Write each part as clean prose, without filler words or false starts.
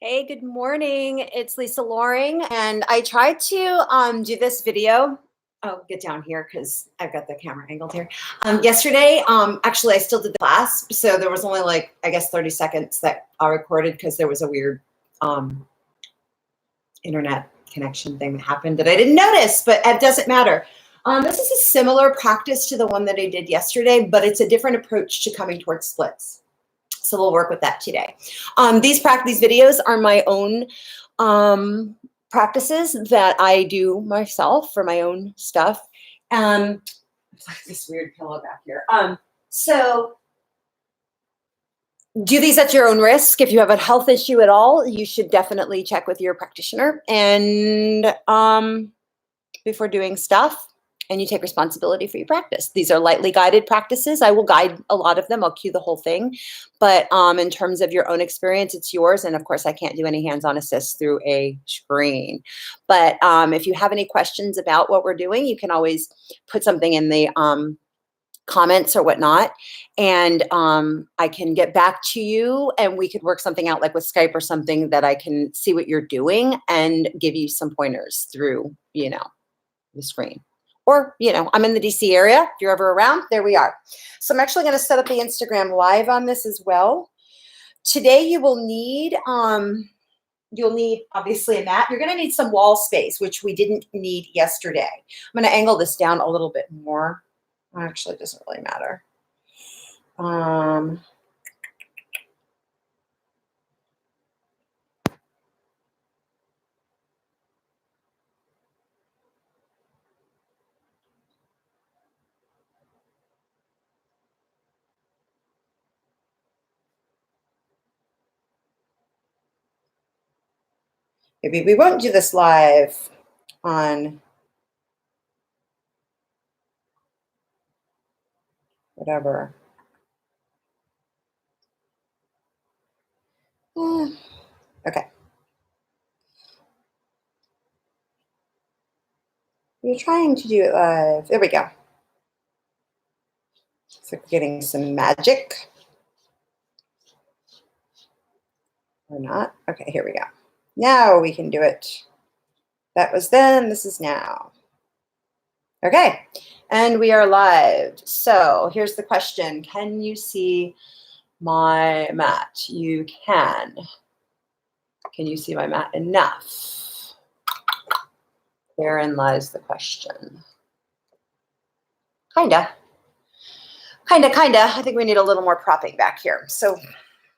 Hey, good morning. It's Lisa Loring, and I tried to do this video. Oh, get down here because I've got the camera angled here. Yesterday, actually, I still did the class, so there was only like I guess 30 seconds that I recorded because there was a weird internet connection thing that happened that I didn't notice, but it doesn't matter. This is a similar practice to the one that I did yesterday, but it's a different approach to coming towards splits. So we'll work with that today. These videos are my own practices that I do myself for my own stuff. It's like this weird pillow back here. So do these at your own risk. If you have a health issue at all, you should definitely check with your practitioner and before doing stuff. And you take responsibility for your practice. These are lightly guided practices. I will guide a lot of them. I'll cue the whole thing. But in terms of your own experience, it's yours. And of course, I can't do any hands-on assist through a screen. But if you have any questions about what we're doing, you can always put something in the comments or whatnot. And I can get back to you and we could work something out like with Skype or something that I can see what you're doing and give you some pointers through, the screen. Or, I'm in the DC area. If you're ever around, there we are. So I'm actually going to set up the Instagram live on this as well. Today you will need, obviously a mat. You're going to need some wall space, which we didn't need yesterday. I'm going to angle this down a little bit more. Actually, it doesn't really matter. Maybe we won't do this live on whatever. Okay. We're trying to do it live. There we go. So we're getting some magic. Or not. Okay, here we go. Now we can do it. That was then, this is now. Okay, and we are live. So here's the question. Can you see my mat? You can. Can you see my mat enough? Therein lies the question. Kinda. I think we need a little more propping back here. So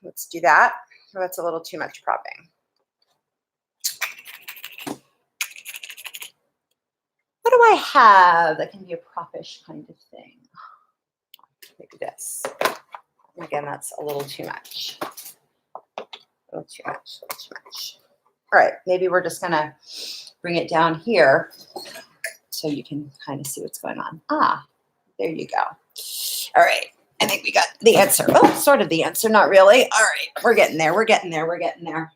let's do that. Oh, that's a little too much propping. What do I have that can be a proppish kind of thing? Maybe this. Again, that's a little too much. A little too much. All right, maybe we're just gonna bring it down here so you can kind of see what's going on. There you go. All right, I think we got the answer. Well, sort of the answer, not really. All right, we're getting there.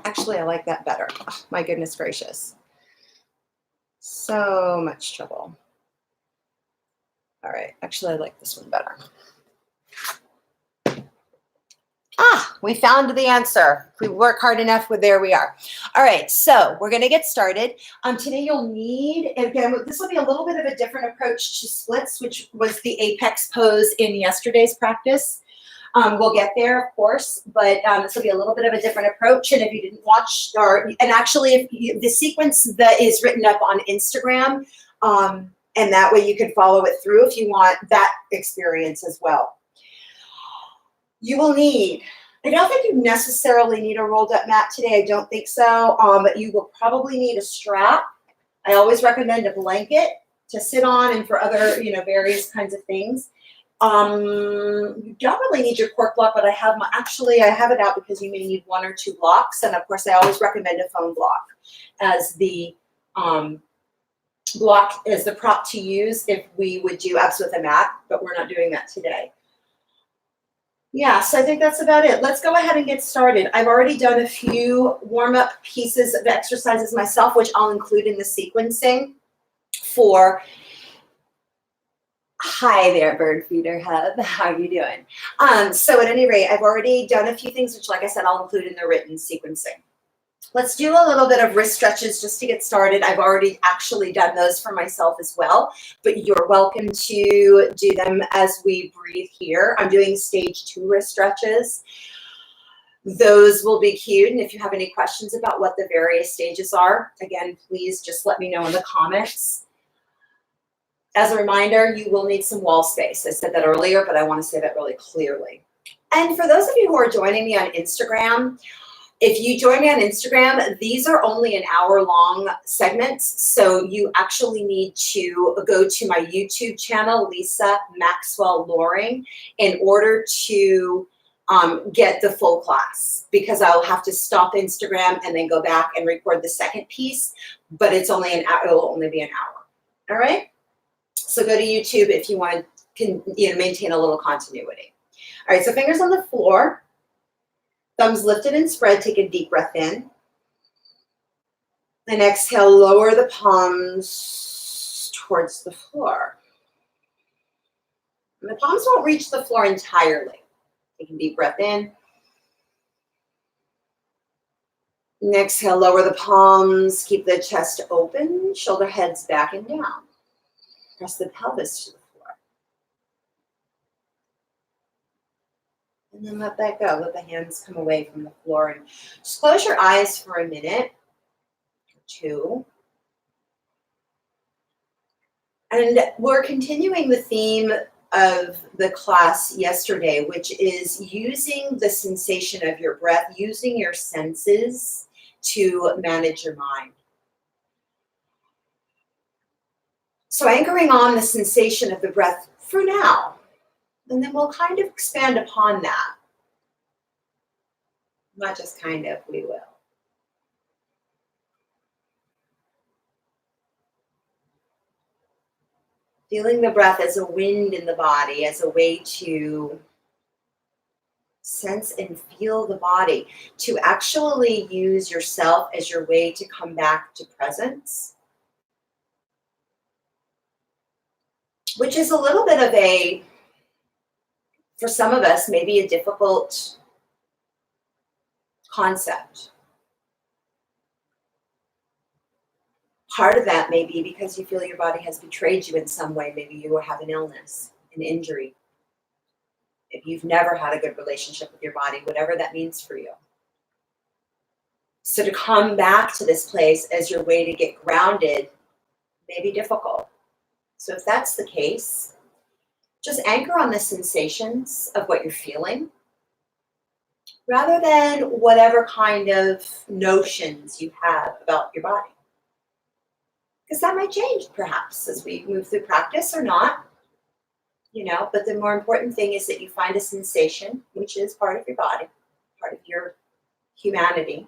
Actually, I like that better. Oh, my goodness gracious. So much trouble. All right, actually, I like this one better. We found the answer. If we work hard enough, there we are. All right, so we're going to get started. Today you'll need, again, this will be a little bit of a different approach to splits, which was the apex pose in yesterday's practice. We'll get there, of course, but this will be a little bit of a different approach. And if you didn't watch, and actually, if the sequence that is written up on Instagram, and that way you can follow it through if you want that experience as well. You will need, I don't think you necessarily need a rolled up mat today. I don't think so, but you will probably need a strap. I always recommend a blanket to sit on and for other, various kinds of things. You don't really need your cork block, but I have it out because you may need 1 or 2 blocks. And of course, I always recommend a foam block as the prop to use if we would do abs with a mat, but we're not doing that today. Yeah, so I think that's about it. Let's go ahead and get started. I've already done a few warm-up pieces of exercises myself, which I'll include in the sequencing for Hi there, Bird Feeder Hub. How are you doing? So at any rate, I've already done a few things, which like I said, I'll include in the written sequencing. Let's do a little bit of wrist stretches just to get started. I've already actually done those for myself as well, but you're welcome to do them as we breathe here. I'm doing stage 2 wrist stretches. Those will be cued, and if you have any questions about what the various stages are, again, please just let me know in the comments. As a reminder, you will need some wall space. I said that earlier, but I want to say that really clearly. And for those of you who are joining me on Instagram, if you join me on Instagram, these are only an hour-long segments, so you actually need to go to my YouTube channel, Lisa Maxwell Loring, in order to get the full class, because I'll have to stop Instagram and then go back and record the second piece, but it's only an hour. It will only be an hour. All right? So go to YouTube if you want to maintain a little continuity. All right, so fingers on the floor, thumbs lifted and spread. Take a deep breath in. And exhale, lower the palms towards the floor. And the palms won't reach the floor entirely. Take a deep breath in. And exhale, lower the palms. Keep the chest open, shoulder heads back and down. Press the pelvis to the floor. And then let that go. Let the hands come away from the floor. And just close your eyes for a minute or two. And we're continuing the theme of the class yesterday, which is using the sensation of your breath, using your senses to manage your mind. So anchoring on the sensation of the breath for now, and then we'll kind of expand upon that. Not just kind of, we will. Feeling the breath as a wind in the body, as a way to sense and feel the body, to actually use yourself as your way to come back to presence. Which is a little bit of a, for some of us, maybe a difficult concept. Part of that may be because you feel your body has betrayed you in some way. Maybe you have an illness, an injury. If you've never had a good relationship with your body, whatever that means for you. So to come back to this place as your way to get grounded may be difficult. So if that's the case, just anchor on the sensations of what you're feeling, rather than whatever kind of notions you have about your body. Because that might change perhaps as we move through practice or not, but the more important thing is that you find a sensation, which is part of your body, part of your humanity,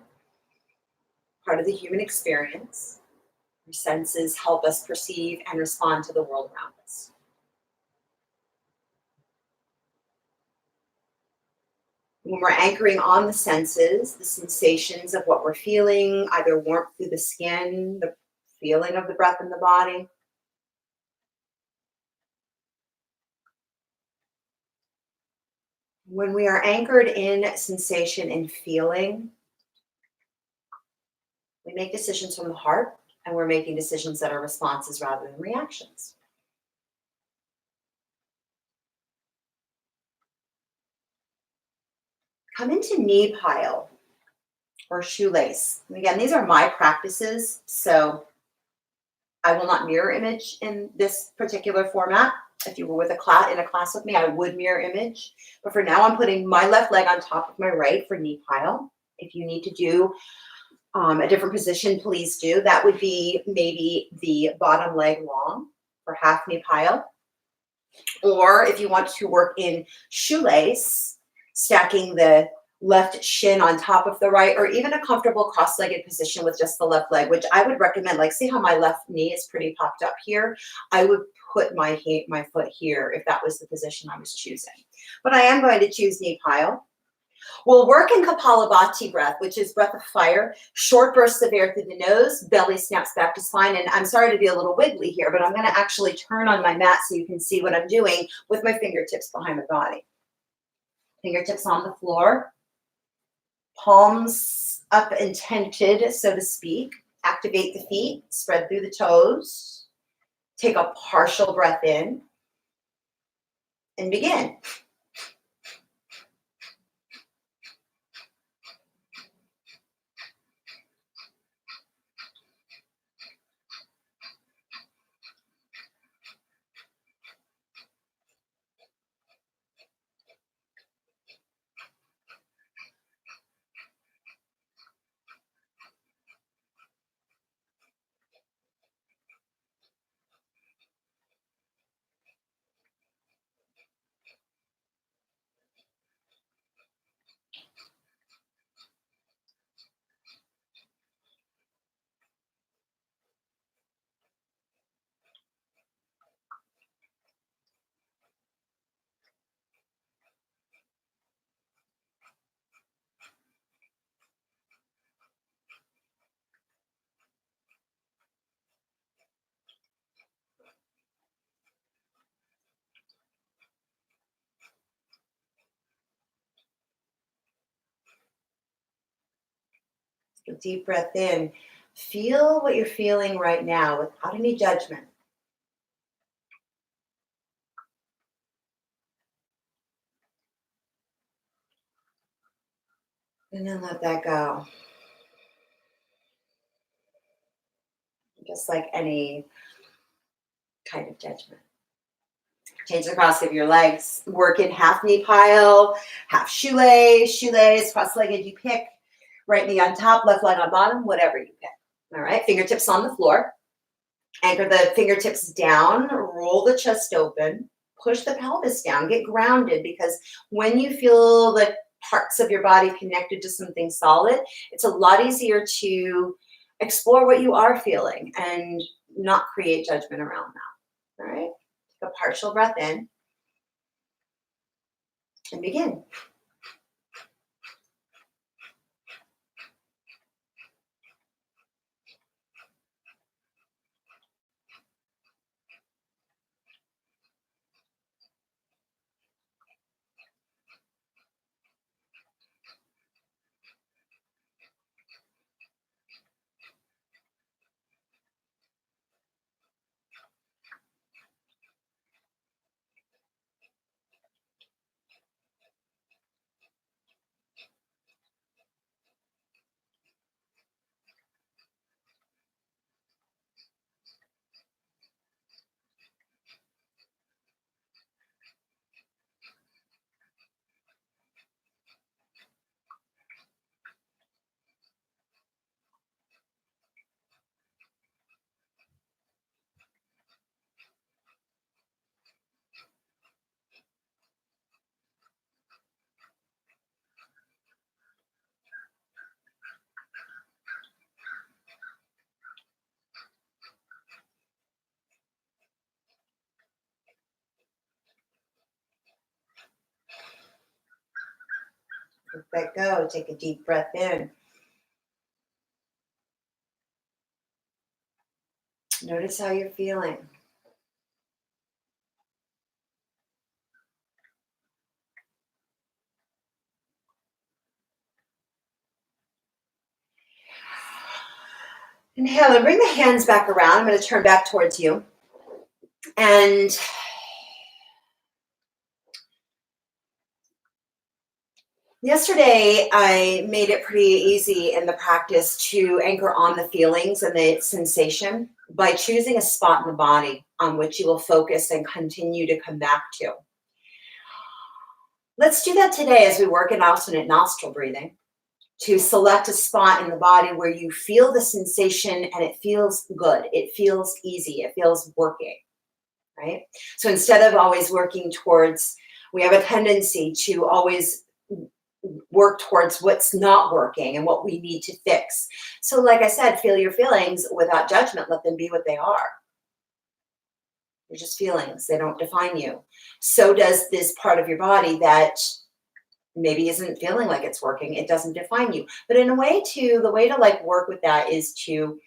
part of the human experience. Your senses help us perceive and respond to the world around us. When we're anchoring on the senses, the sensations of what we're feeling, either warmth through the skin, the feeling of the breath in the body. When we are anchored in sensation and feeling, we make decisions from the heart, and we're making decisions that are responses rather than reactions. Come into knee pile or shoelace. And again, these are my practices, so I will not mirror image in this particular format. If you were in a class with me, I would mirror image. But for now, I'm putting my left leg on top of my right for knee pile. If you need to do a different position, please do. That would be maybe the bottom leg long for half knee pile. Or if you want to work in shoelace, stacking the left shin on top of the right, or even a comfortable cross-legged position with just the left leg, which I would recommend. Like, see how my left knee is pretty popped up here? I would put my foot here if that was the position I was choosing. But I am going to choose knee pile. We'll work in Kapalabhati breath, which is breath of fire, short bursts of air through the nose, belly snaps back to spine. And I'm sorry to be a little wiggly here, but I'm going to actually turn on my mat so you can see what I'm doing with my fingertips behind my body. Fingertips on the floor, palms up and tented, so to speak. Activate the feet, spread through the toes. Take a partial breath in and begin. A deep breath in. Feel what you're feeling right now without any judgment. And then let that go. Just like any kind of judgment. Change the cross of your legs. Work in half knee pile, half shoelace, cross-legged you pick. Right knee on top, left leg on bottom, whatever you pick. All right, fingertips on the floor. Anchor the fingertips down, roll the chest open, push the pelvis down, get grounded, because when you feel the parts of your body connected to something solid, it's a lot easier to explore what you are feeling and not create judgment around that. All right, take a partial breath in and begin. Let go. Take a deep breath in. Notice how you're feeling. Inhale and bring the hands back around. I'm going to turn back towards you. And yesterday, I made it pretty easy in the practice to anchor on the feelings and the sensation by choosing a spot in the body on which you will focus and continue to come back to. Let's do that today as we work in alternate nostril breathing, to select a spot in the body where you feel the sensation and it feels good. It feels easy. It feels working, right? So instead of always working towards, we have a tendency to always work towards what's not working and what we need to fix. So like I said, feel your feelings without judgment. Let them be what they are. They're just feelings. They don't define you. So does this part of your body that maybe isn't feeling like it's working. It doesn't define you. But in a way the way to like work with that is to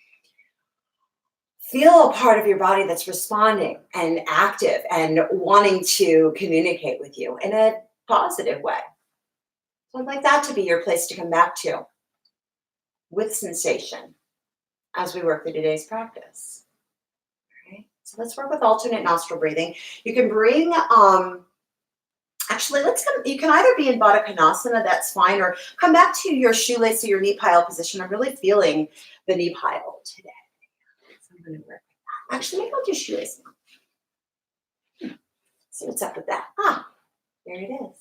feel a part of your body that's responding and active and wanting to communicate with you in a positive way. So I'd like that to be your place to come back to with sensation as we work through today's practice. All right. So let's work with alternate nostril breathing. You can bring actually, you can either be in Baddha Konasana, that's fine, or come back to your shoelace or your knee pile position. I'm really feeling the knee pile today. So I'm going to work with that. Actually, maybe I'll do shoelace now. See what's up with that. There it is.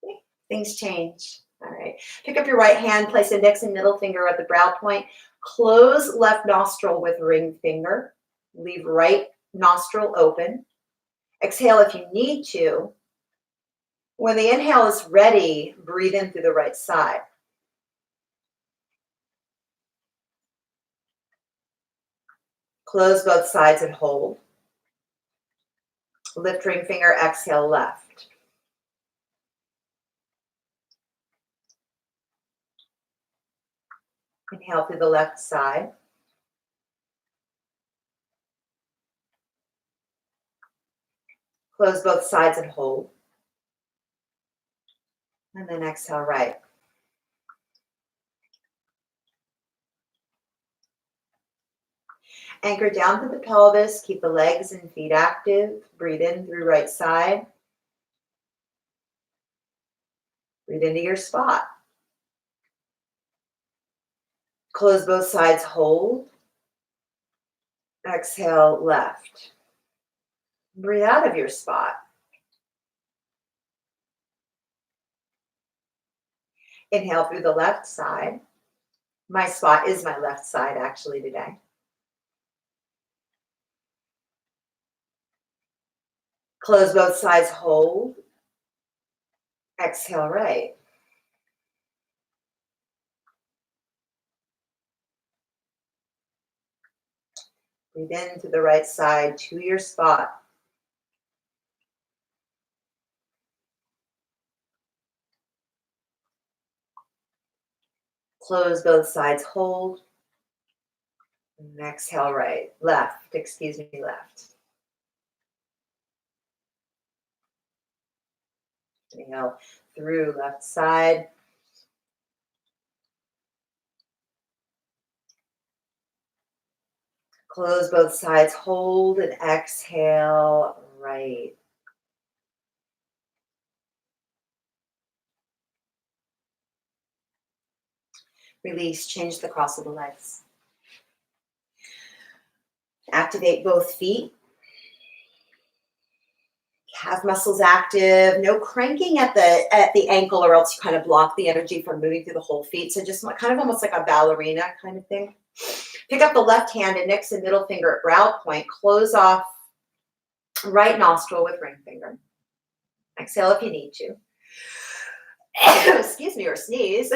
Okay. Things change. All right. Pick up your right hand, place index and middle finger at the brow point. Close left nostril with ring finger. Leave right nostril open. Exhale if you need to. When the inhale is ready, breathe in through the right side. Close both sides and hold. Lift ring finger, exhale left. Inhale through the left side. Close both sides and hold. And then exhale right. Anchor down through the pelvis. Keep the legs and feet active. Breathe in through right side. Breathe into your spot. Close both sides, hold. Exhale left. Breathe out of your spot. Inhale through the left side. My spot is my left side actually today. Close both sides, hold. Exhale right. Breathe in to the right side to your spot. Close both sides, hold. And exhale right. Left, left. Inhale through left side. Close both sides, hold, and exhale right. Release, change the cross of the legs. Activate both feet. Calf muscles active. No cranking at the ankle, or else you kind of block the energy from moving through the whole feet. So just kind of almost like a ballerina kind of thing. Pick up the left hand, index and middle finger at brow point. Close off right nostril with ring finger. Exhale if you need to. Excuse me, or sneeze.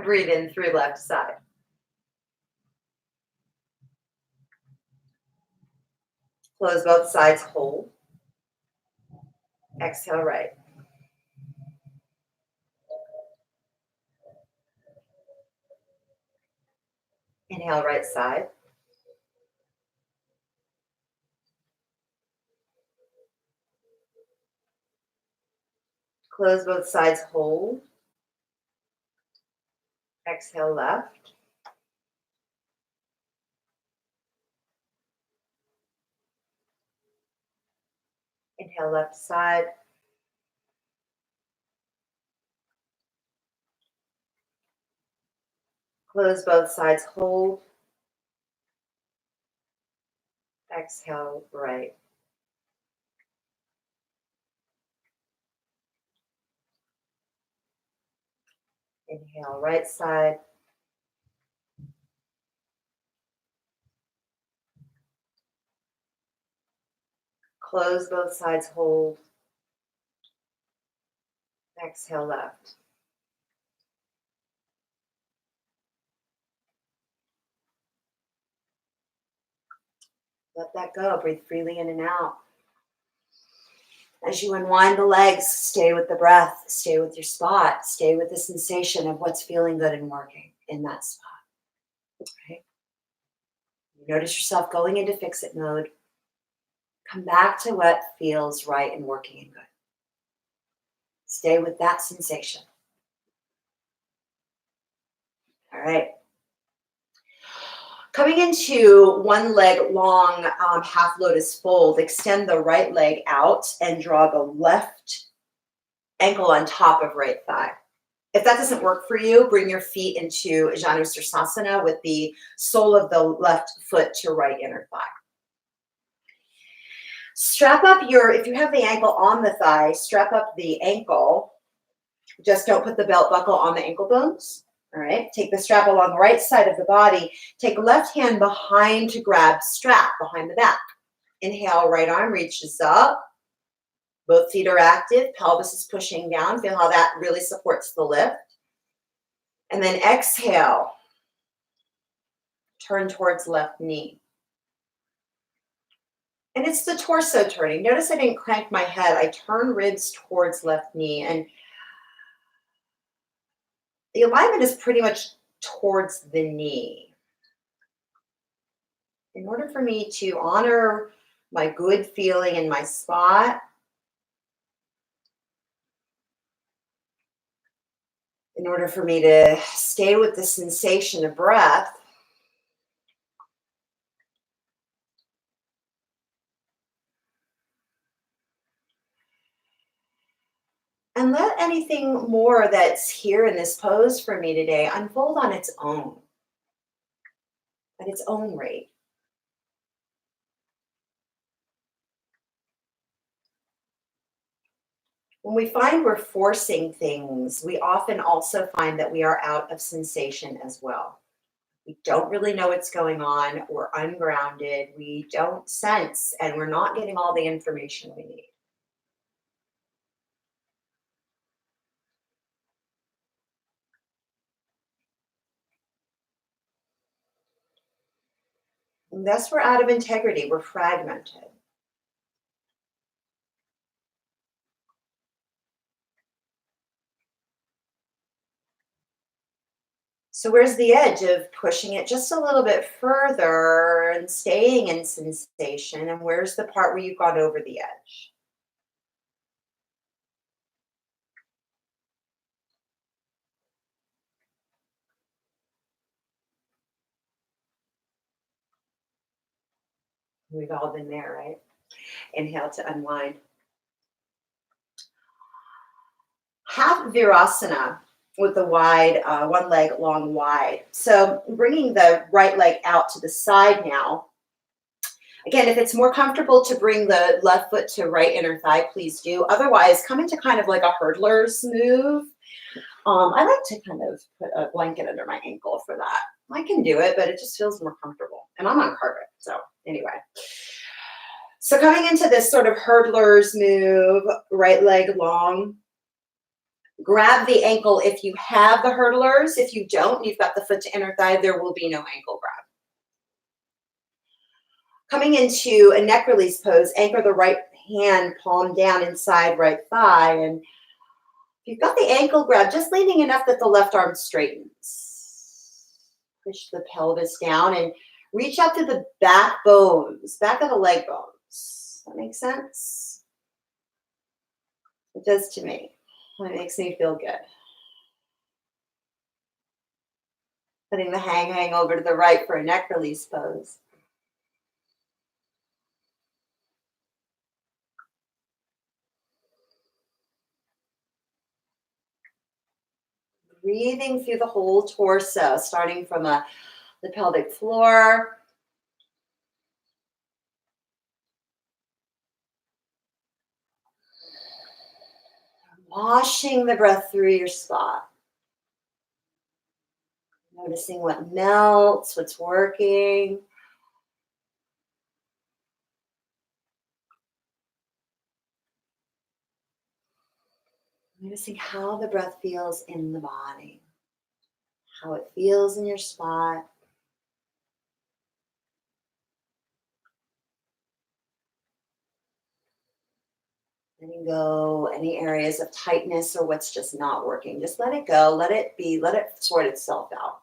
Breathe in through left side. Close both sides, hold. Exhale right. Inhale right side. Close both sides, hold. Exhale left. Inhale left side. Close both sides, hold. Exhale right. Inhale right side. Close both sides, hold. Exhale left. Let that go. Breathe freely in and out. As you unwind the legs, stay with the breath, stay with your spot, stay with the sensation of what's feeling good and working in that spot. Right? You notice yourself going into fix-it mode. Come back to what feels right and working and good. Stay with that sensation. All right. Coming into one leg long half lotus fold, extend the right leg out and draw the left ankle on top of right thigh. If that doesn't work for you, bring your feet into Janu Sirsasana with the sole of the left foot to right inner thigh. Strap up if you have the ankle on the thigh, strap up the ankle. Just don't put the belt buckle on the ankle bones. All right, take the strap along the right side of the body. Take left hand behind to grab strap behind the back. Inhale, right arm reaches up. Both feet are active. Pelvis is pushing down. Feel how that really supports the lift. And then exhale. Turn towards left knee. And it's the torso turning. Notice I didn't crank my head. I turn ribs towards left knee. And the alignment is pretty much towards the knee. In order for me to honor my good feeling in my spot, in order for me to stay with the sensation of breath, and let anything more that's here in this pose for me today unfold on its own, at its own rate. When we find we're forcing things, we often also find that we are out of sensation as well. We don't really know what's going on. We're ungrounded. We don't sense, and we're not getting all the information we need. And thus, we're out of integrity. We're fragmented. So where's the edge of pushing it just a little bit further and staying in sensation? And where's the part where you've gone over the edge? We've all been there, right? Inhale to unwind. Half Virasana with the wide, one leg long wide. So bringing the right leg out to the side now. Again, if it's more comfortable to bring the left foot to right inner thigh, please do. Otherwise, come into kind of like a hurdler's move. I like to kind of put a blanket under my ankle for that. I can do it, but it just feels more comfortable. And I'm on carpet, so anyway. So coming into this sort of hurdler's move, right leg long. Grab the ankle if you have the hurdlers. If you don't, you've got the foot to inner thigh, there will be no ankle grab. Coming into a neck release pose, anchor the right hand, palm down inside right thigh. And if you've got the ankle grab, just leaning enough that the left arm straightens. Push the pelvis down and reach out to the back bones, back of the leg bones. That makes sense? It does to me. It makes me feel good. Putting the hang over to the right for a neck release pose. Breathing through the whole torso, starting from the pelvic floor. Washing the breath through your spot. Noticing what melts, what's working. Noticing how the breath feels in the body. How it feels in your spot. Letting go any areas of tightness or what's just not working. Just let it go. Let it be. Let it sort itself out.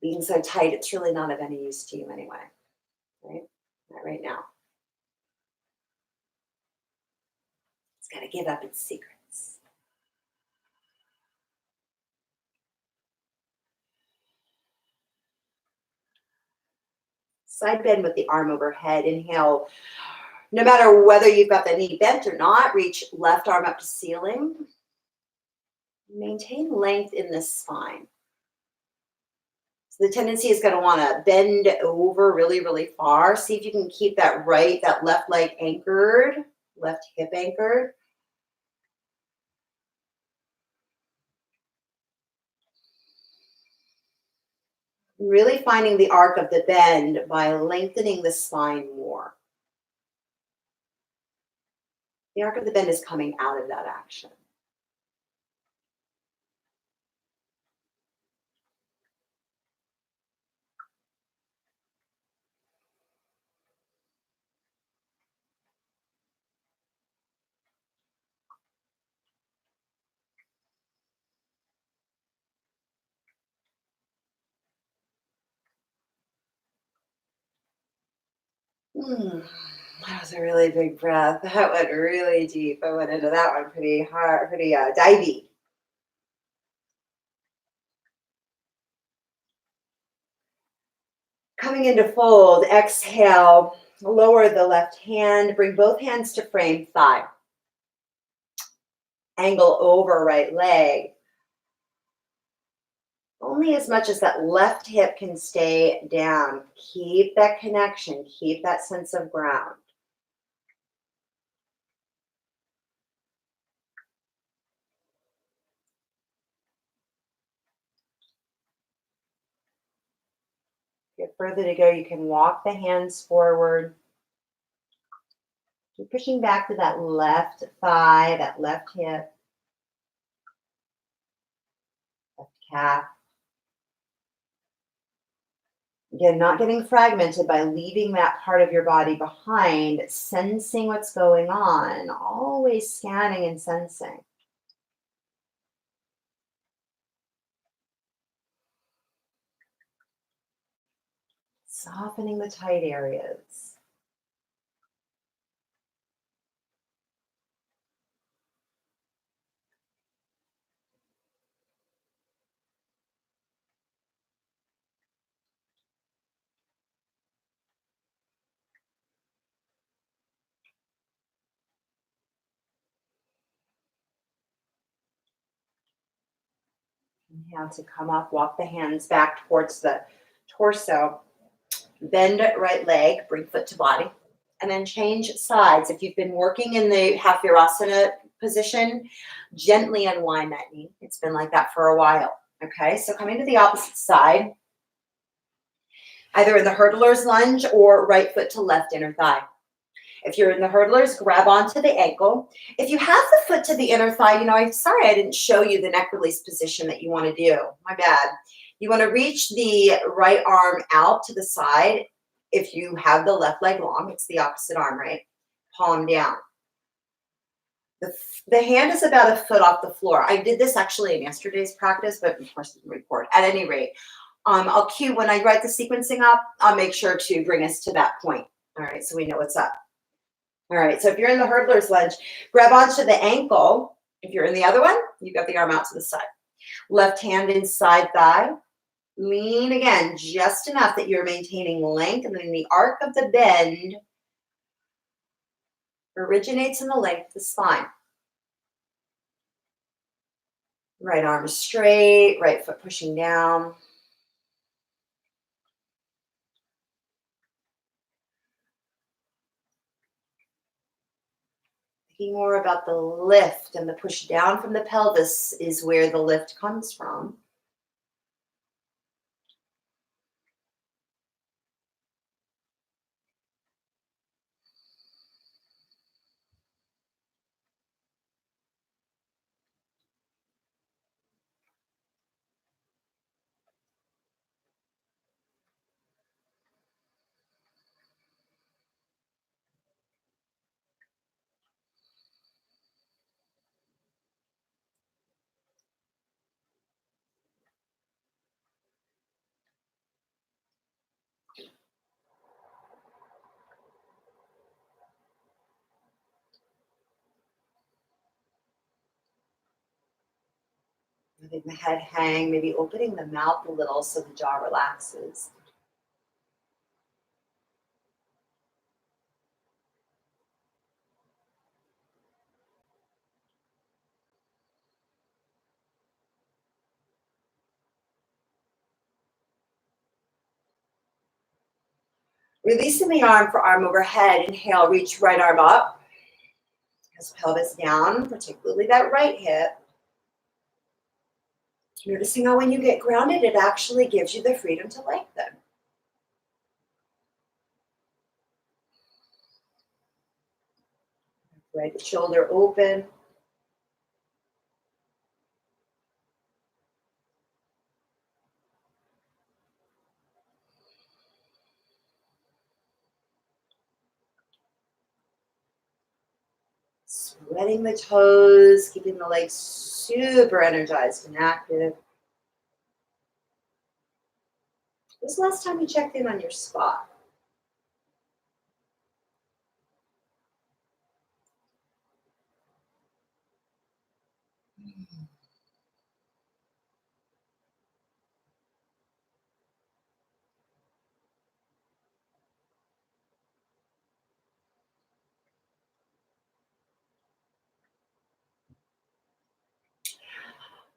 Being so tight, it's really not of any use to you anyway. Right? Not right now. It's got to give up its secrets. Side bend with the arm overhead. Inhale. No matter whether you've got the knee bent or not, reach left arm up to ceiling. Maintain length in the spine. So the tendency is going to want to bend over really, really far. See if you can keep that left leg anchored, left hip anchored. Really finding the arc of the bend by lengthening the spine more. The arc of the bend is coming out of that action. That was a really big breath. That went really deep. I went into that one pretty hard, pretty divey. Coming into fold, exhale, lower the left hand, bring both hands to frame thigh. Angle over right leg. Only as much as that left hip can stay down. Keep that connection, keep that sense of ground. If you have further to go, you can walk the hands forward. Keep pushing back to that left thigh, that left hip, left calf. Again, not getting fragmented by leaving that part of your body behind, sensing what's going on, always scanning and sensing. Softening the tight areas. Inhale to come up, walk the hands back towards the torso. Bend right leg, bring foot to body, and then change sides. If you've been working in the half virasana position, gently unwind that knee. It's been like that for a while. Okay, so coming to the opposite side, either in the hurdler's lunge or right foot to left inner thigh. If you're in the hurdlers, grab onto the ankle. If you have the foot to the inner thigh, I'm sorry I didn't show you the neck release position that you want to do. My bad. You want to reach the right arm out to the side. If you have the left leg long, it's the opposite arm, right? Palm down. The hand is about a foot off the floor. I did this actually in yesterday's practice, but of course, it's report. At any rate, I'll cue when I write the sequencing up, I'll make sure to bring us to that point. All right, so we know what's up. All right, so if you're in the hurdler's lunge, grab onto the ankle. If you're in the other one, you've got the arm out to the side. Left hand inside thigh. Lean again, just enough that you're maintaining length, and then the arc of the bend originates in the length of the spine. Right arm straight, right foot pushing down. Thinking more about the lift, and the push down from the pelvis is where the lift comes from. Letting the head hang, maybe opening the mouth a little so the jaw relaxes. Releasing the arm for arm overhead. Inhale, reach right arm up. As pelvis down, particularly that right hip. Noticing how when you get grounded, it actually gives you the freedom to lengthen. Right shoulder open. Spreading the toes, keeping the legs super energized and active. When was the last time you checked in on your spot?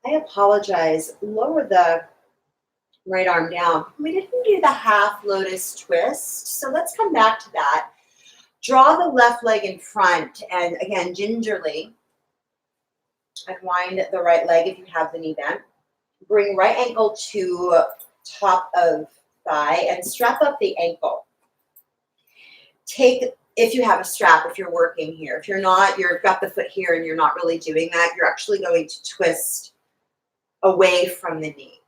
I apologize. Lower the right arm down. We didn't do the half lotus twist, so let's come back to that. Draw the left leg in front, and again, gingerly unwind the right leg if you have the knee bent. Bring right ankle to top of thigh and strap up the ankle. Take, if you have a strap, if you're working here. If you're not, you've got the foot here and you're not really doing that, you're actually going to twist away from the knee.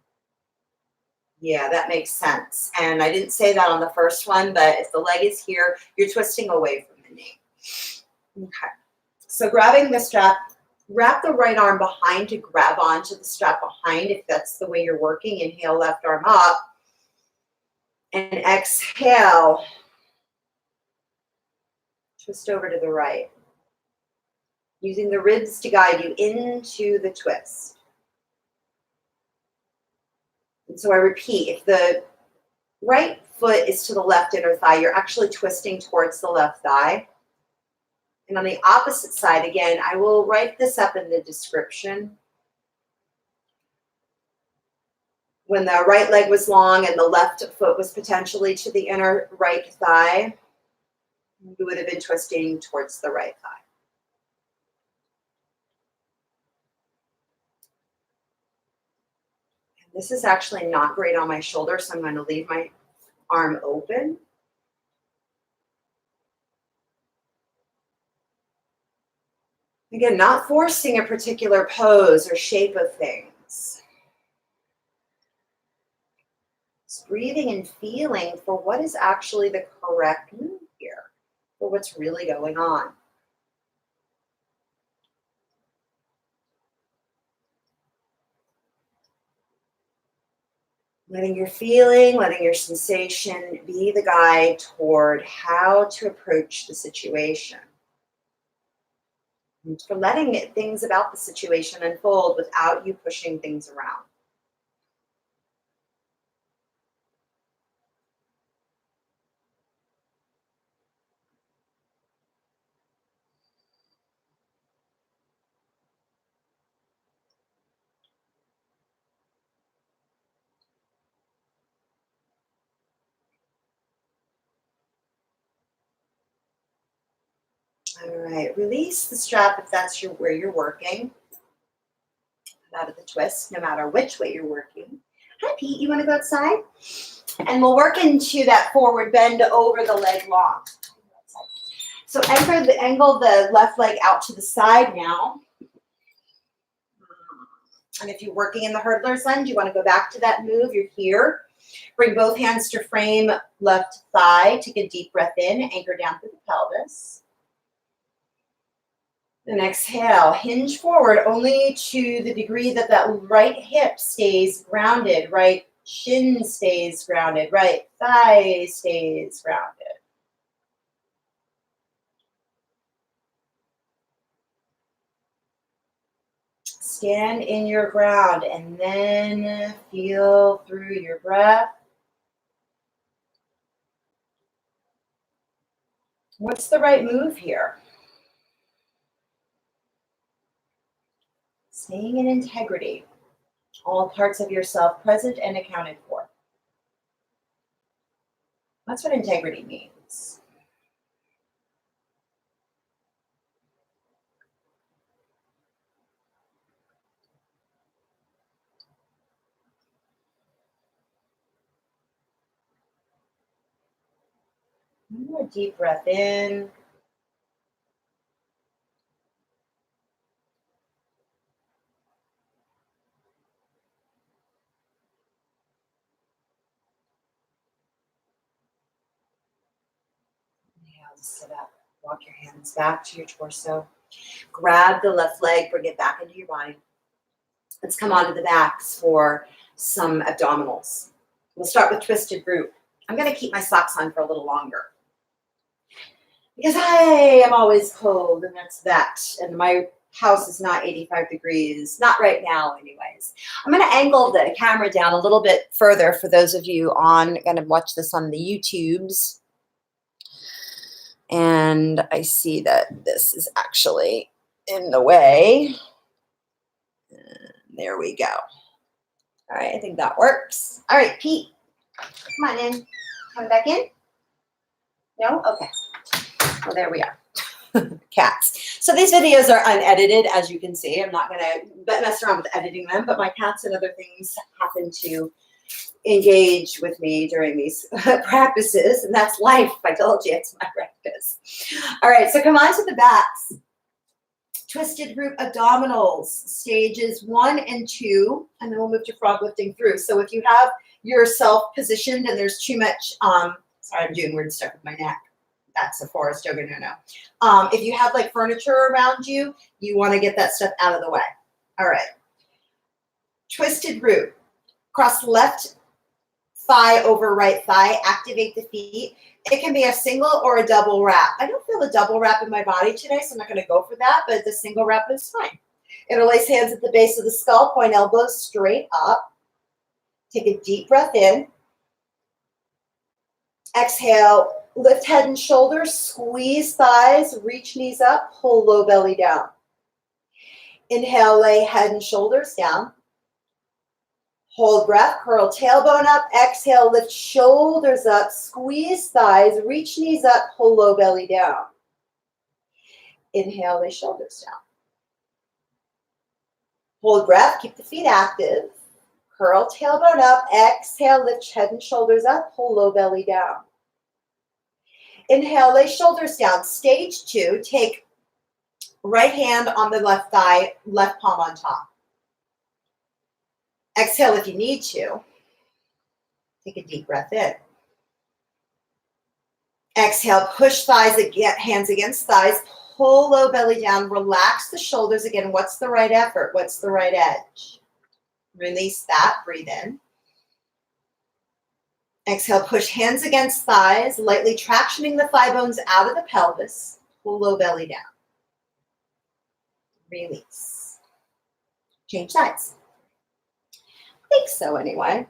Yeah, that makes sense. And I didn't say that on the first one, but if the leg is here, you're twisting away from the knee. Okay. So grabbing the strap, wrap the right arm behind to grab onto the strap behind if that's the way you're working. Inhale, left arm up. And exhale. Twist over to the right. Using the ribs to guide you into the twist. And so I repeat, if the right foot is to the left inner thigh, you're actually twisting towards the left thigh. And on the opposite side, again, I will write this up in the description. When the right leg was long and the left foot was potentially to the inner right thigh, you would have been twisting towards the right thigh. And this is actually not great on my shoulder, so I'm going to leave my arm open. Again, not forcing a particular pose or shape of things. Just breathing and feeling for what is actually the correct move here, for what's really going on. Letting your feeling, letting your sensation be the guide toward how to approach the situation. And for letting things about the situation unfold without you pushing things around. All right, release the strap if that's where you're working. Out of the twist, no matter which way you're working. Hi, Pete, you want to go outside? And we'll work into that forward bend over the leg long. So angle the left leg out to the side now. And if you're working in the hurdler's lunge, you want to go back to that move. You're here. Bring both hands to frame left thigh. Take a deep breath in. Anchor down through the pelvis. And exhale. Hinge forward only to the degree that that right hip stays grounded. Right shin stays grounded. Right thigh stays grounded. Stand in your ground and then feel through your breath. What's the right move here? Staying in integrity. All parts of yourself present and accounted for. That's what integrity means. One more deep breath in. Sit up. Walk your hands back to your torso. Grab the left leg, bring it back into your body. Let's come onto the backs for some abdominals. We'll start with twisted root. I'm going to keep my socks on for a little longer because I am always cold, and that's that. And my house is not 85 degrees, not right now anyways. I'm going to angle the camera down a little bit further for those of you going to watch this on the YouTubes. And I see that this is actually in the way. And there we go. All right, I think that works. All right, Pete, come on in. Coming back in? No? Okay. Well, there we are. Cats. So these videos are unedited, as you can see. I'm not going to mess around with editing them, but my cats and other things happen to engage with me during these practices, and that's life. I told you it's my practice. All right, so come on to the backs. Twisted root abdominals, stages 1 and 2, and then we'll move to frog lifting through. So if you have yourself positioned and there's too much, sorry, I'm doing weird stuff with my neck. That's a forest yoga no. If you have like furniture around you, you want to get that stuff out of the way. All right. Twisted root. Cross left thigh over right thigh. Activate the feet. It can be a single or a double wrap. I don't feel a double wrap in my body today, so I'm not going to go for that, but the single wrap is fine. Interlace hands at the base of the skull. Point elbows straight up. Take a deep breath in. Exhale. Lift head and shoulders. Squeeze thighs. Reach knees up. Pull low belly down. Inhale, lay head and shoulders down. Hold breath, curl tailbone up. Exhale, lift shoulders up. Squeeze thighs, reach knees up, pull low belly down. Inhale, lay shoulders down. Hold breath, keep the feet active. Curl tailbone up. Exhale, lift head and shoulders up, pull low belly down. Inhale, lay shoulders down. Stage 2, take right hand on the left thigh, left palm on top. Exhale if you need to. Take a deep breath in. Exhale, push thighs again, hands against thighs, pull low belly down, relax the shoulders again. What's the right effort? What's the right edge? Release that, breathe in. Exhale, push hands against thighs, lightly tractioning the thigh bones out of the pelvis, pull low belly down. Release. Change sides. I think so anyway.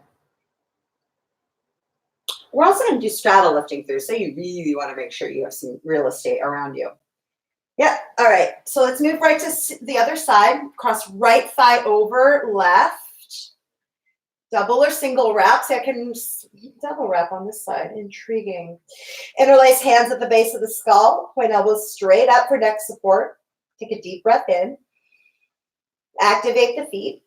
We're also going to do straddle lifting through, so you really want to make sure you have some real estate around you. Yep. All right. So let's move right to the other side. Cross right thigh over left. Double or single wraps. I can double wrap on this side. Intriguing. Interlace hands at the base of the skull. Point elbows straight up for neck support. Take a deep breath in. Activate the feet.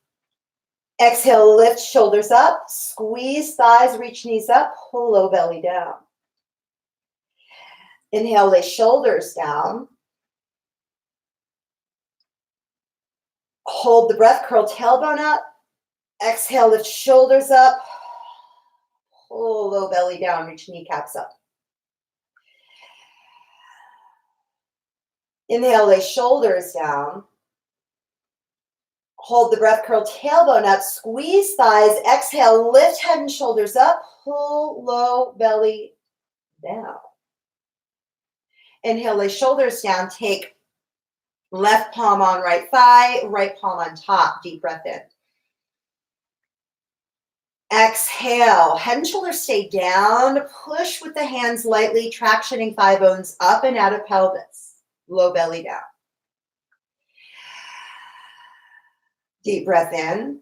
Exhale, lift shoulders up, squeeze thighs, reach knees up, pull low belly down. Inhale, lay shoulders down. Hold the breath, curl tailbone up. Exhale, lift shoulders up, pull low belly down, reach kneecaps up. Inhale, lay shoulders down. Hold the breath, curl tailbone up, squeeze thighs. Exhale, lift head and shoulders up, pull low belly down. Inhale, lay shoulders down. Take Left palm on right thigh, right palm on top. Deep breath in. Exhale, head and shoulders stay down. Push with the hands lightly, tractioning thigh bones up and out of pelvis. Low belly down. Deep breath in.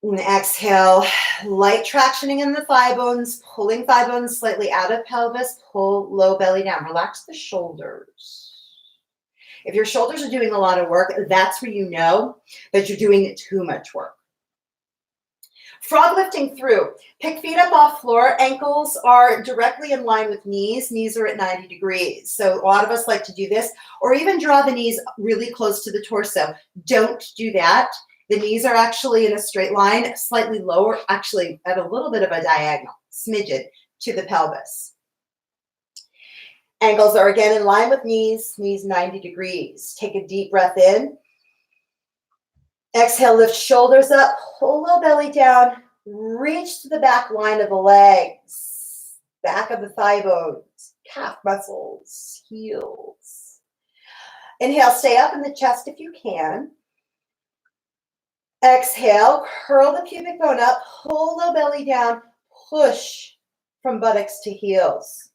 And exhale, light tractioning in the thigh bones, pulling thigh bones slightly out of pelvis. Pull low belly down. Relax the shoulders. If your shoulders are doing a lot of work, that's where you know that you're doing too much work. Frog lifting through. Pick feet up off floor. Ankles are directly in line with knees. Knees are at 90 degrees. So a lot of us like to do this, or even draw the knees really close to the torso. Don't do that. The knees are actually in a straight line, slightly lower, actually at a little bit of a diagonal, smidgen to the pelvis. Ankles are again in line with knees 90 degrees. Take a deep breath in. Exhale, lift shoulders up, pull low belly down, reach to the back line of the legs, back of the thigh bones, calf muscles, heels. Inhale, stay up in the chest if you can. Exhale, curl the pubic bone up, pull low belly down, push from buttocks to heels.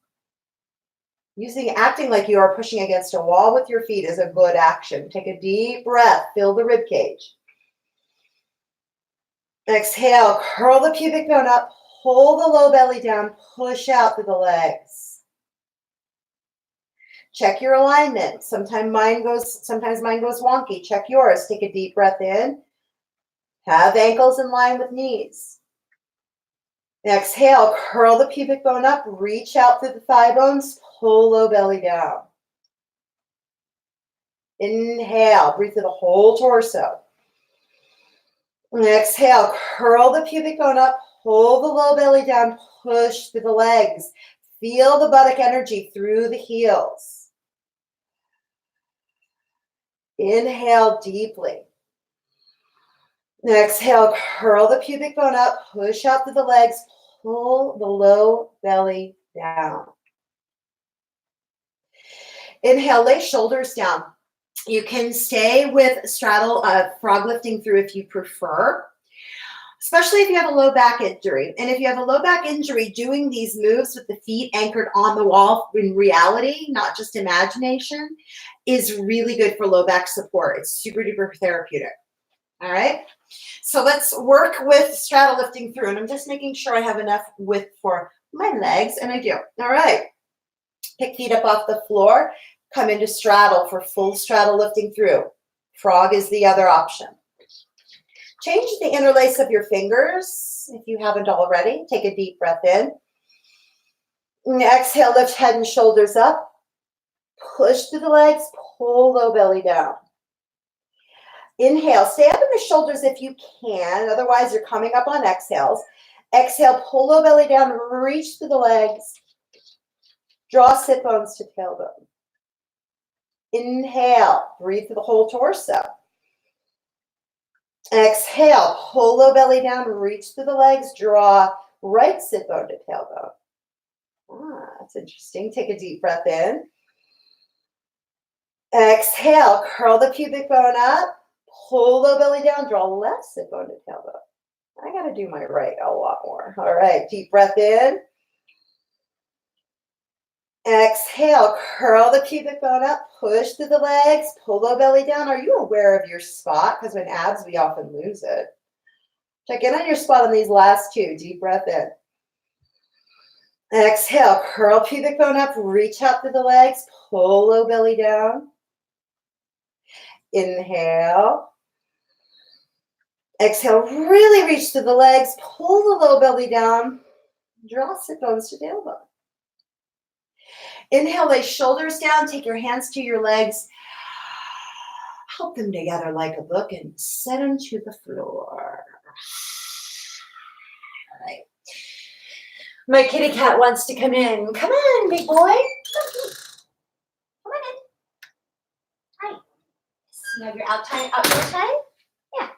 Acting like you are pushing against a wall with your feet is a good action. Take a deep breath, fill the rib cage. Exhale, curl the pubic bone up, pull the low belly down, push out through the legs. Check your alignment. Sometimes mine goes wonky. Check yours. Take a deep breath in. Have ankles in line with knees. Exhale, curl the pubic bone up, reach out through the thigh bones, pull low belly down. Inhale, breathe through the whole torso. Exhale, curl the pubic bone up, pull the low belly down, push through the legs. Feel the buttock energy through the heels. Inhale deeply. Exhale, curl the pubic bone up, push out through the legs, pull the low belly down. Inhale, lay shoulders down. You can stay with straddle frog lifting through if you prefer, especially if you have a low back injury. And if you have a low back injury, doing these moves with the feet anchored on the wall in reality, not just imagination, is really good for low back support. It's super duper therapeutic. All right. So let's work with straddle lifting through. And I'm just making sure I have enough width for my legs. And I do. All right. Pick feet up off the floor. Come into straddle for full straddle lifting through. Frog is the other option. Change the interlace of your fingers if you haven't already. Take a deep breath in. And exhale, lift head and shoulders up. Push through the legs, pull low belly down. Inhale, stay up in the shoulders if you can. Otherwise, you're coming up on exhales. Exhale, pull low belly down, reach through the legs. Draw sit bones to tailbone. Inhale, breathe through the whole torso. Exhale, pull low belly down, reach through the legs, draw right sit bone to tailbone. That's interesting. Take a deep breath in. Exhale, curl the pubic bone up, pull low belly down, draw left sit bone to tailbone. I got to do my right a lot more. All right, deep breath in. Exhale, curl the pubic bone up, push through the legs, pull low belly down. Are you aware of your spot? Because when abs, we often lose it. Check in on your spot on these last two. Deep breath in. Exhale, curl pubic bone up, reach out through the legs, pull low belly down. Inhale. Exhale, really reach through the legs, pull the low belly down, draw sit bones to tailbone. Inhale, lay shoulders down, take your hands to your legs, help them together like a book and set them to the floor. All right. My kitty cat wants to come in. Come on, big boy. Come on in. Hi. You have your outdoor time? Yeah.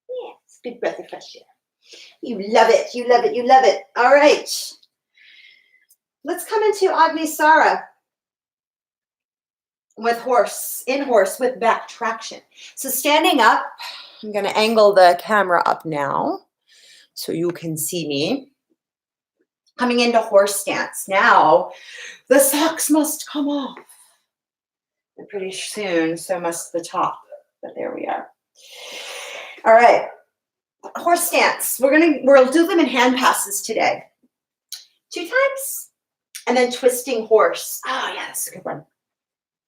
Yeah. It's a good breath of fresh air. You love it. You love it. You love it. All right. Let's come into Agnisara. with horse, in horse with back traction. So standing up, I'm going to angle the camera up now so you can see me. Coming into horse stance. Now, the socks must come off. And pretty soon, so must the top. But there we are. All right. Horse stance. We'll do them in hand passes today. 2 times. And then twisting horse. Oh, yeah, that's a good one.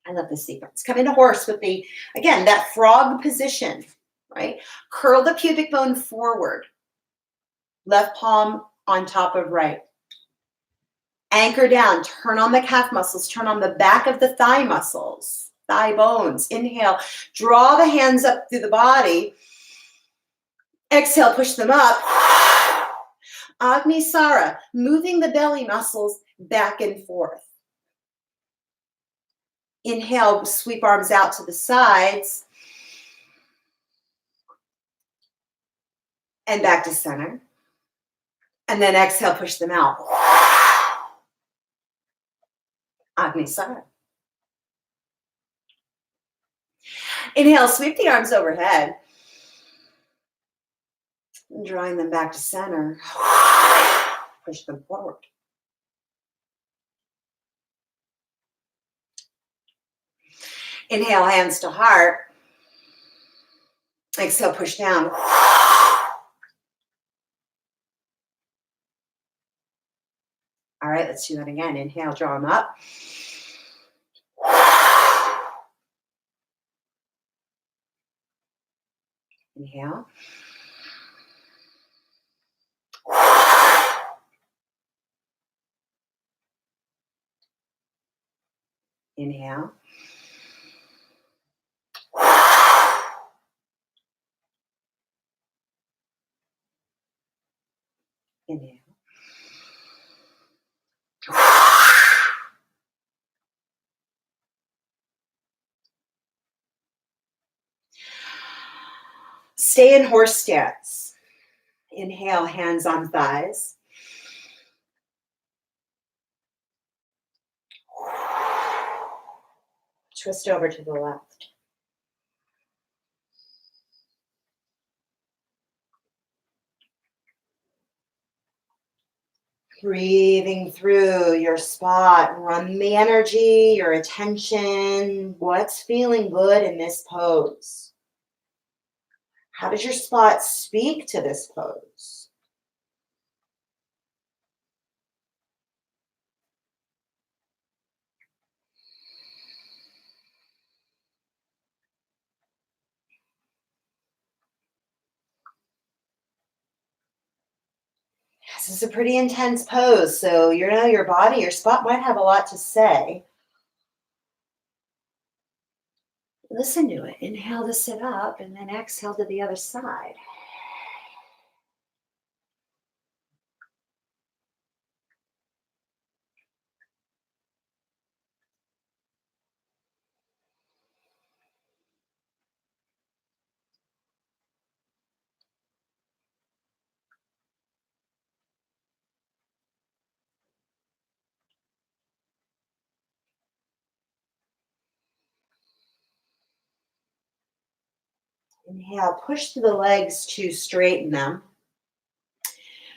I love this sequence. Come into horse with the, again, that frog position, right? Curl the pubic bone forward. Left palm on top of right. Anchor down. Turn on the calf muscles. Turn on the back of the thigh muscles, thigh bones. Inhale. Draw the hands up through the body. Exhale, push them up. Agni Sara, moving the belly muscles back and forth. Inhale, sweep arms out to the sides. And back to center. And then exhale, push them out. Agni Sara. Inhale, sweep the arms overhead. Drawing them back to center. Push them forward. Inhale, hands to heart. Exhale, push down. All right, let's do that again. Inhale, draw them up. Inhale. Inhale. Inhale. Stay in horse stance. Inhale, hands on thighs. Twist over to the left. Breathing through your spot. Run the energy, your attention. What's feeling good in this pose? How does your spot speak to this pose? This is a pretty intense pose, so your body, your spot might have a lot to say. Listen to it. Inhale to sit up, and then exhale to the other side. Inhale, push through the legs to straighten them.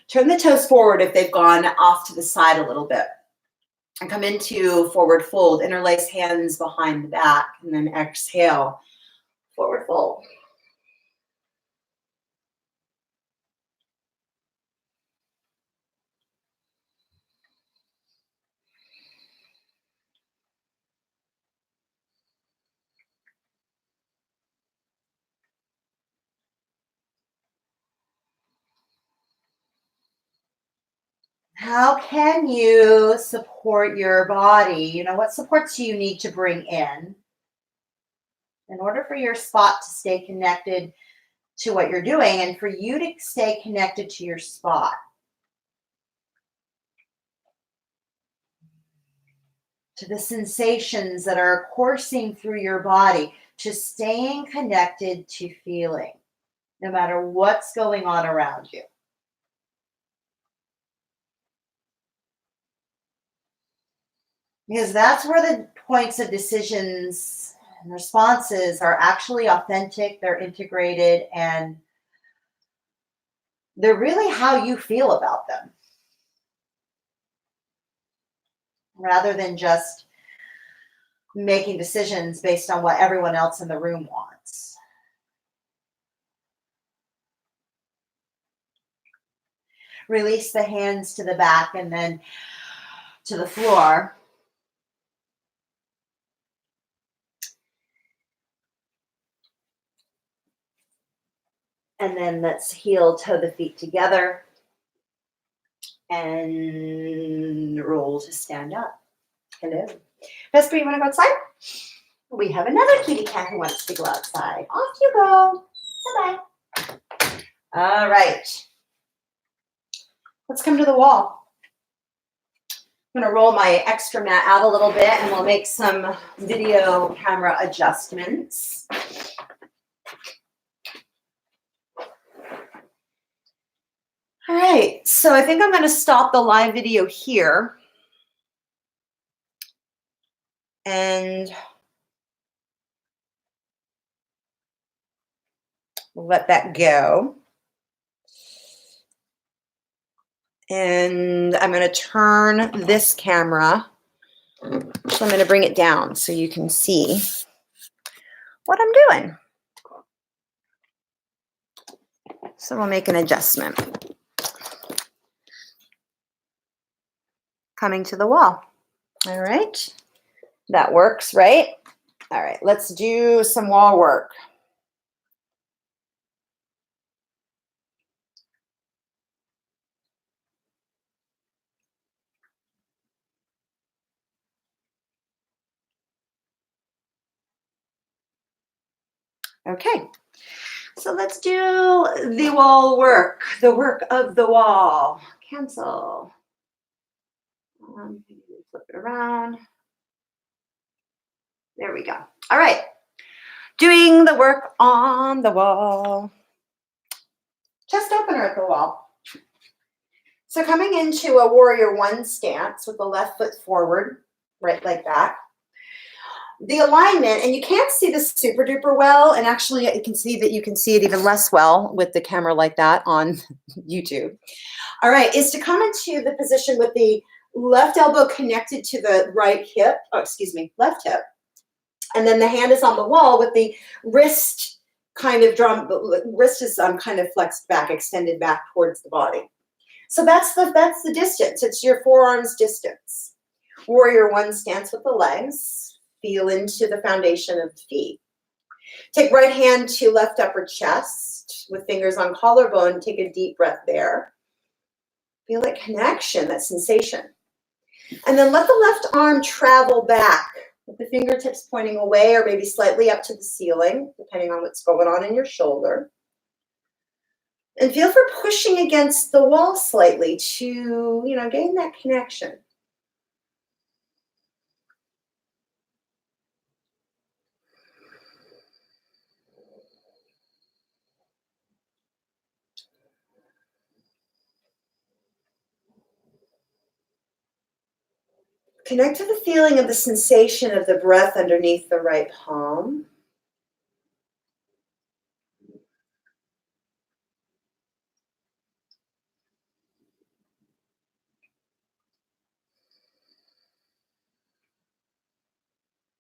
Turn the toes forward if they've gone off to the side a little bit. And come into forward fold. Interlace hands behind the back. And then exhale, forward fold. How can you support your body? What supports do you need to bring in order for your spot to stay connected to what you're doing and for you to stay connected to your spot? To the sensations that are coursing through your body, to staying connected to feeling, no matter what's going on around you. Because that's where the points of decisions and responses are actually authentic, they're integrated, and they're really how you feel about them, rather than just making decisions based on what everyone else in the room wants. Release the hands to the back and then to the floor. And then let's heel toe the feet together and roll to stand up. Hello. Vesper, you want to go outside? We have another kitty cat who wants to go outside. Off you go. Bye-bye. All right. Let's come to the wall. I'm going to roll my extra mat out a little bit and we'll make some video camera adjustments. All right, so I think I'm going to stop the live video here and let that go. And I'm going to turn this camera, so I'm going to bring it down so you can see what I'm doing. So we'll make an adjustment. Coming to the wall. All right, that works, right? All right, let's do some wall work. Okay, so let's do the wall work, the work of the wall. Cancel. Flip it around. There we go. All right, doing the work on the wall. Chest opener at the wall. So coming into a warrior one stance with the left foot forward, right leg back. The alignment, and you can't see this super duper well, and actually you can see that you can see it even less well with the camera like that on YouTube. All right, is to come into the position with the left elbow connected to the right hip, left hip. And then the hand is on the wall with the wrist kind of wrist is kind of flexed back, extended back towards the body. So that's the distance. It's your forearms distance. Warrior one stance with the legs. Feel into the foundation of the feet. Take right hand to left upper chest with fingers on collarbone. Take a deep breath there. Feel that connection, that sensation. And then let the left arm travel back with the fingertips pointing away or maybe slightly up to the ceiling, depending on what's going on in your shoulder. And feel for pushing against the wall slightly to, gain that connection. Connect to the feeling of the sensation of the breath underneath the right palm.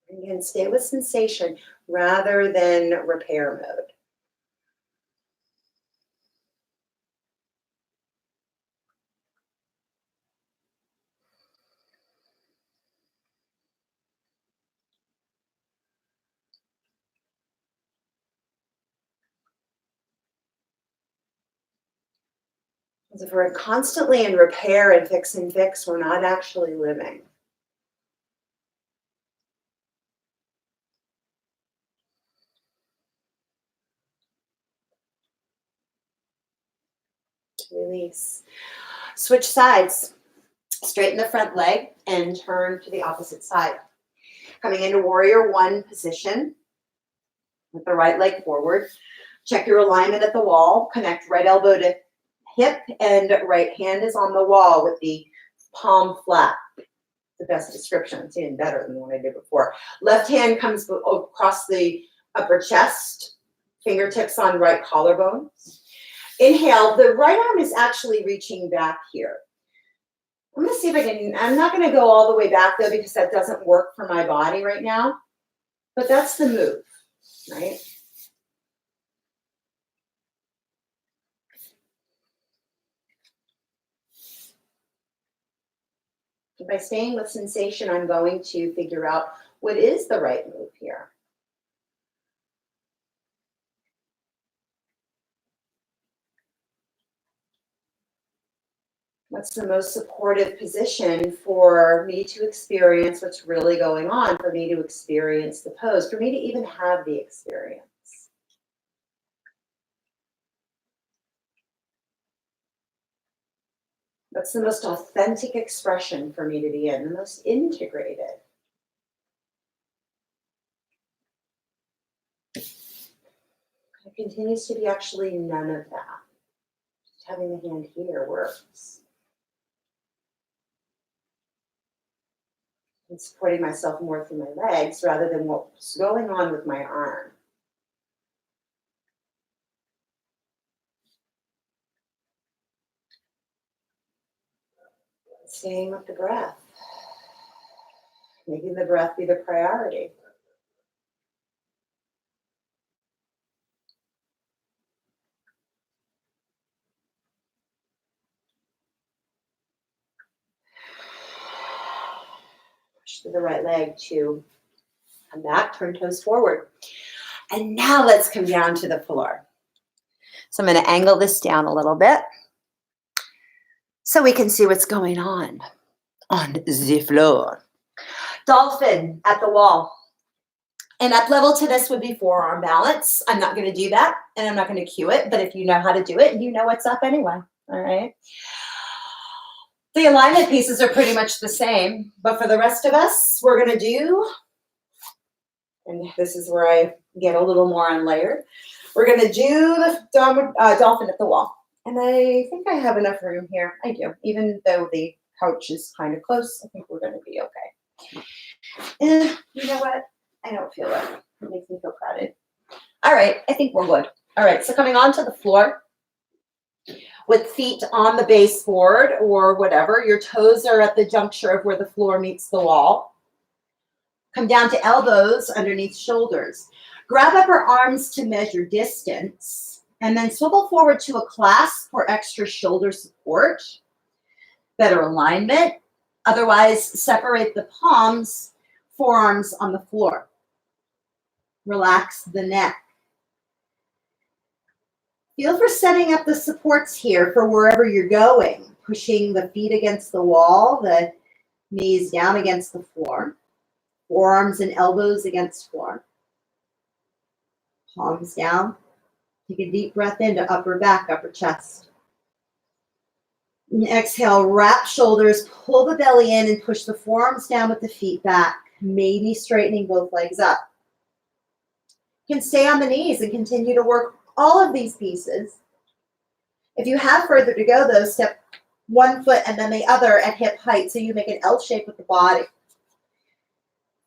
Again, stay with sensation rather than repair mode. Because if we're constantly in repair and fix, we're not actually living. Release. Switch sides. Straighten the front leg and turn to the opposite side. Coming into warrior one position with the right leg forward. Check your alignment at the wall. Connect right elbow to hip and right hand is on the wall with the palm flat. the best description. It's even better than the one I did before. Left hand comes across the upper chest, fingertips on right collarbone. Inhale, the right arm is actually reaching back here. I'm going to see if I can, I'm not going to go all the way back though, because that doesn't work for my body right now. But that's the move, right? By staying with sensation, I'm going to figure out what is the right move here. What's the most supportive position for me to experience what's really going on, for me to experience the pose, for me to even have the experience? What's the most authentic expression for me to be in, the most integrated? It continues to be actually none of that. Just having the hand here works. And supporting myself more through my legs rather than what's going on with my arm. Staying with the breath. Making the breath be the priority. Push through the right leg to come back, turn toes forward. And now let's come down to the floor. So I'm going to angle this down a little bit so we can see what's going on the floor. Dolphin at the wall. And up level to this would be forearm balance. I'm not going to do that, and I'm not going to cue it, but if you know how to do it, you know what's up anyway, all right? The alignment pieces are pretty much the same, but for the rest of us, we're going to do, and this is where I get a little more unlayered, we're going to do the dolphin at the wall. And I think I have enough room here. I do, even though the couch is kind of close, I think we're going to be okay. And you know what? I don't feel it. It makes me feel crowded. All right, I think we're good. All right, so coming onto the floor with feet on the baseboard or whatever. Your toes are at the juncture of where the floor meets the wall. Come down to elbows underneath shoulders. Grab upper arms to measure distance, and then swivel forward to a clasp for extra shoulder support, better alignment. Otherwise, separate the palms, forearms on the floor. Relax the neck. Feel for setting up the supports here for wherever you're going. Pushing the feet against the wall, the knees down against the floor. Forearms and elbows against floor. Palms down. Take a deep breath into upper back, upper chest. And exhale, wrap shoulders, pull the belly in and push the forearms down with the feet back. Maybe straightening both legs up. You can stay on the knees and continue to work all of these pieces. If you have further to go though, step one foot and then the other at hip height so you make an L shape with the body.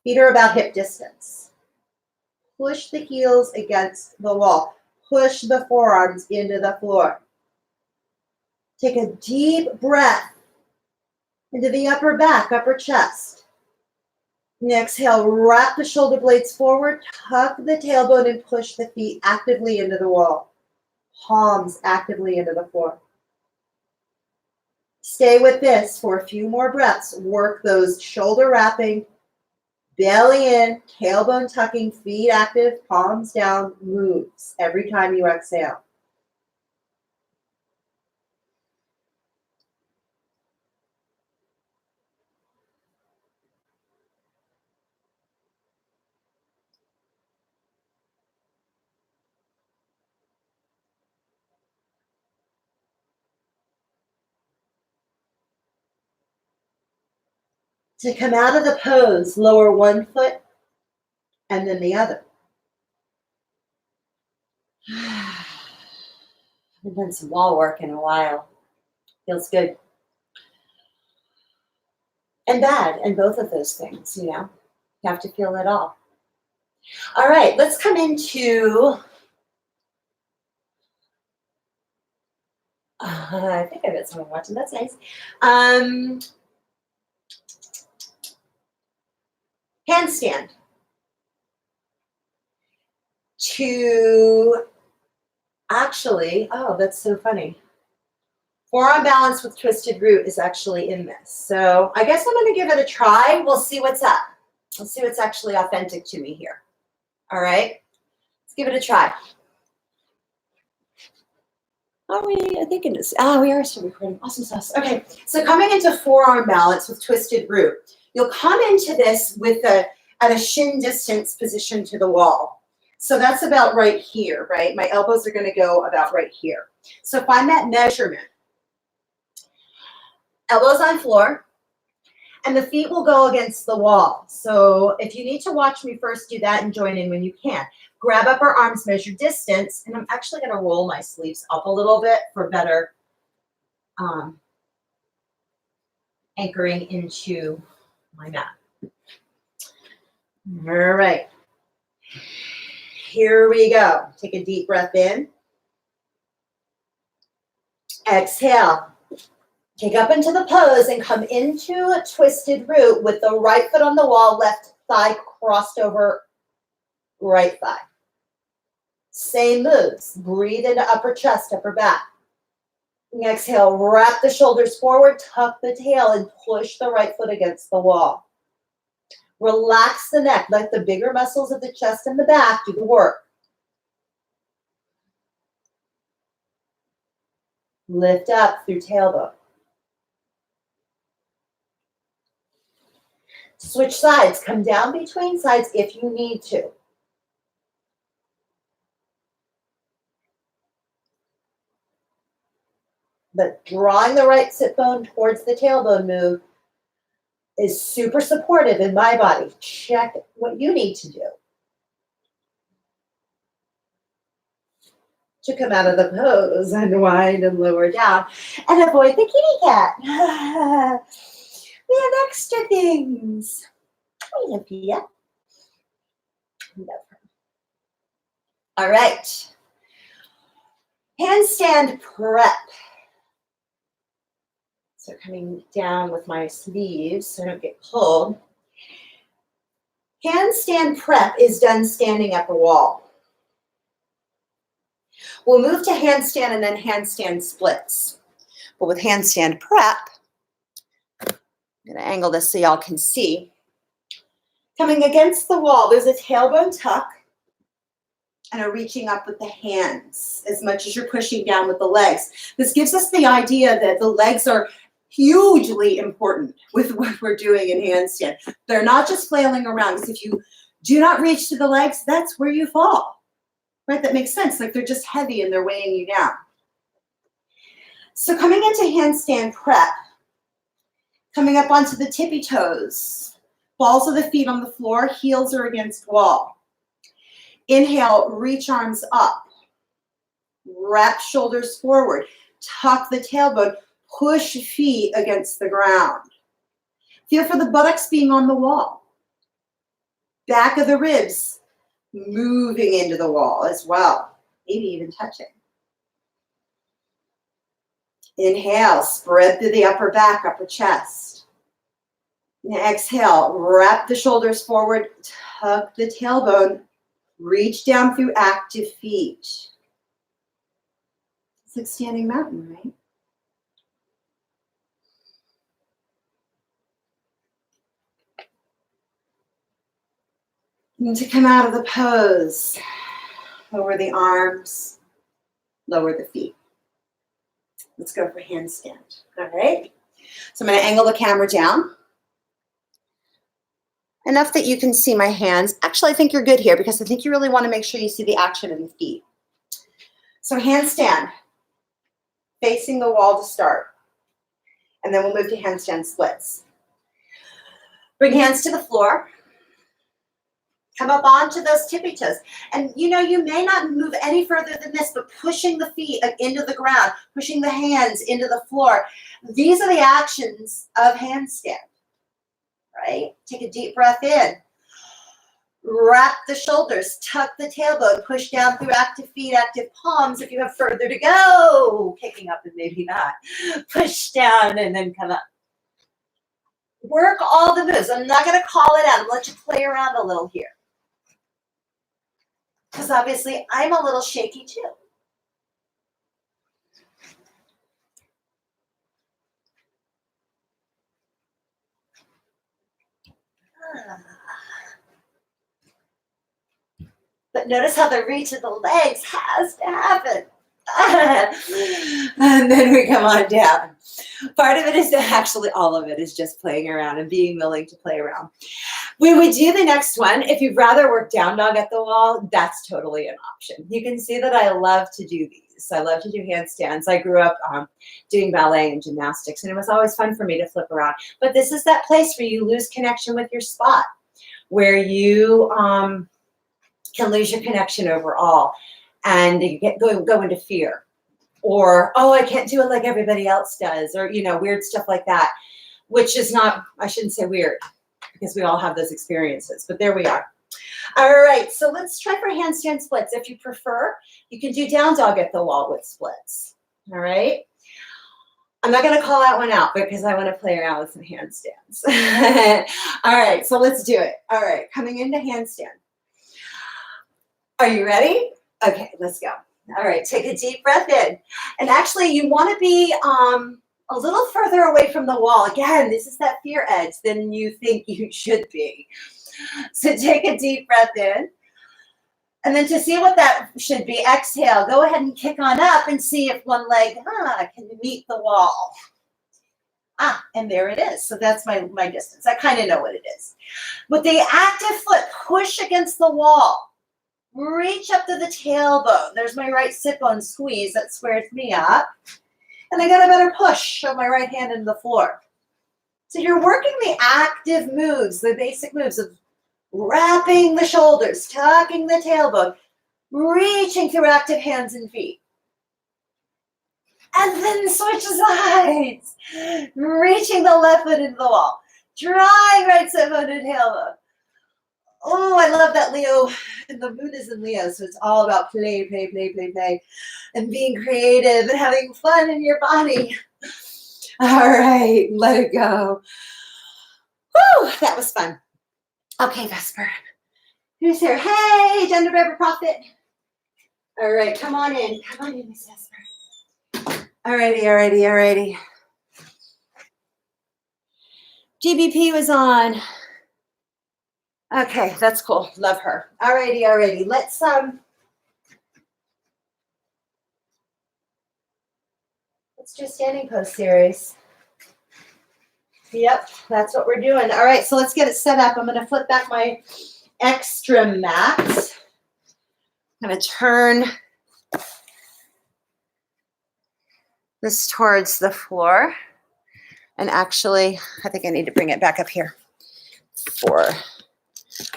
Feet are about hip distance. Push the heels against the wall. Push the forearms into the floor. Take a deep breath into the upper back, upper chest. And exhale, wrap the shoulder blades forward, tuck the tailbone and push the feet actively into the wall. Palms actively into the floor. Stay with this for a few more breaths. Work those shoulder wrapping, belly in, tailbone tucking, feet active, palms down, moves every time you exhale. To come out of the pose, lower one foot and then the other. I haven't done some wall work in a while. Feels good. and bad, and both of those things, you know. You have to feel it all. All right, let's come into, I think I've got someone watching, that's nice. Handstand. To actually, oh, that's so funny. Forearm balance with twisted root is actually in this. So I guess I'm going to give it a try. We'll see what's up. Let's see what's actually authentic to me here. All right, let's give it a try. Are we? I think it is. Oh, we are still recording. Awesome sauce. Okay, so coming into forearm balance with twisted root, you'll come into this with at a shin distance position to the wall. So that's about right here, right? My elbows are going to go about right here. So find that measurement. Elbows on floor, and the feet will go against the wall. So if you need to watch me first, do that and join in when you can. Grab up our arms, measure distance, and I'm actually going to roll my sleeves up a little bit for better anchoring into my mat. All right. Here we go. Take a deep breath in. Exhale. Take up into the pose and come into a twisted root with the right foot on the wall, left thigh crossed over right thigh. Same moves. Breathe into upper chest, upper back. Exhale, wrap the shoulders forward, tuck the tail, and push the right foot against the wall. Relax the neck. Let the bigger muscles of the chest and the back do the work. Lift up through tailbone. Switch sides. Come down between sides if you need to. But drawing the right sit bone towards the tailbone move is super supportive in my body. Check what you need to do to come out of the pose, unwind and lower down, and avoid the kitty cat. We have extra things. I love you. Love her. All right. Handstand prep. So coming down with my sleeves so I don't get pulled. Handstand prep is done standing at the wall. We'll move to handstand and then handstand splits. But with handstand prep, I'm going to angle this so y'all can see. Coming against the wall, there's a tailbone tuck and a reaching up with the hands as much as you're pushing down with the legs. This gives us the idea that the legs are hugely important with what we're doing in handstand. They're not just flailing around, because if you do not reach to the legs, that's where you fall. Right? That makes sense. Like they're just heavy and they're weighing you down. So coming into handstand prep, coming up onto the tippy toes, balls of the feet on the floor, heels are against wall. Inhale, reach arms up. Wrap shoulders forward. Tuck the tailbone. Push feet against the ground. Feel for the buttocks being on the wall. Back of the ribs moving into the wall as well. Maybe even touching. Inhale, spread through the upper back, upper chest. And exhale, wrap the shoulders forward, tuck the tailbone, reach down through active feet. It's like standing mountain, right? And to come out of the pose, lower the arms, lower the feet. Let's go for handstand. All right. So I'm going to angle the camera down. Enough that you can see my hands. Actually, I think you're good here because I think you really want to make sure you see the action in the feet. So handstand, facing the wall to start. And then we'll move to handstand splits. Bring hands to the floor. Come up onto those tippy toes. And you know, you may not move any further than this, but pushing the feet into the ground, pushing the hands into the floor. These are the actions of handstand. right? Take a deep breath in. Wrap the shoulders, tuck the tailbone, push down through active feet, active palms. If you have further to go, kicking up and maybe not. Push down and then come up. Work all the moves. I'm not going to call it out. I'm going to let you play around a little here. Because obviously I'm a little shaky too. But notice how the reach of the legs has to happen. And then we come on down. Part of it is actually all of it is just playing around and being willing to play around. When we do the next one, if you'd rather work down dog at the wall, that's totally an option. You can see that I love to do these. I love to do handstands. I grew up doing ballet and gymnastics, and it was always fun for me to flip around. But this is that place where you lose connection with your spot, where you can lose your connection overall and you go into fear, or, oh, I can't do it like everybody else does, or, you know, weird stuff like that, which is not, I shouldn't say weird, because we all have those experiences, but there we are. All right, so let's try for handstand splits. If you prefer, you can do down dog at the wall with splits. All right. I'm not going to call that one out because I want to play around with some handstands. All right, so let's do it. All right, coming into handstand. Are you ready? Okay, let's go. All right, take a deep breath in. And actually, you want to be a little further away from the wall. Again, this is that fear edge than you think you should be. So take a deep breath in. And then to see what that should be, exhale. Go ahead and kick on up and see if one leg can meet the wall. And there it is. So that's my distance. I kind of know what it is. With the active foot, push against the wall. Reach up to the tailbone. There's my right sit bone squeeze. That squares me up. And I got a better push of my right hand into the floor. So you're working the active moves, the basic moves of wrapping the shoulders, tucking the tailbone, reaching through active hands and feet. And then switch sides. Reaching the left foot into the wall. Drawing right sit bone to tailbone. Oh, I love that Leo. And the moon is in Leo, so it's all about play, play, play, play, play. And being creative and having fun in your body. All right, let it go. Whew, that was fun. Okay, Vesper. Who's here? Hey, Gender Bearer Prophet. All right, come on in. Come on in, Miss Vesper. All righty. GBP was on. Okay, that's cool. Love her. All righty. Let's do a standing pose series. Yep, that's what we're doing. All right, so let's get it set up. I'm going to flip back my extra mat. I'm going to turn this towards the floor. And actually, I think I need to bring it back up here for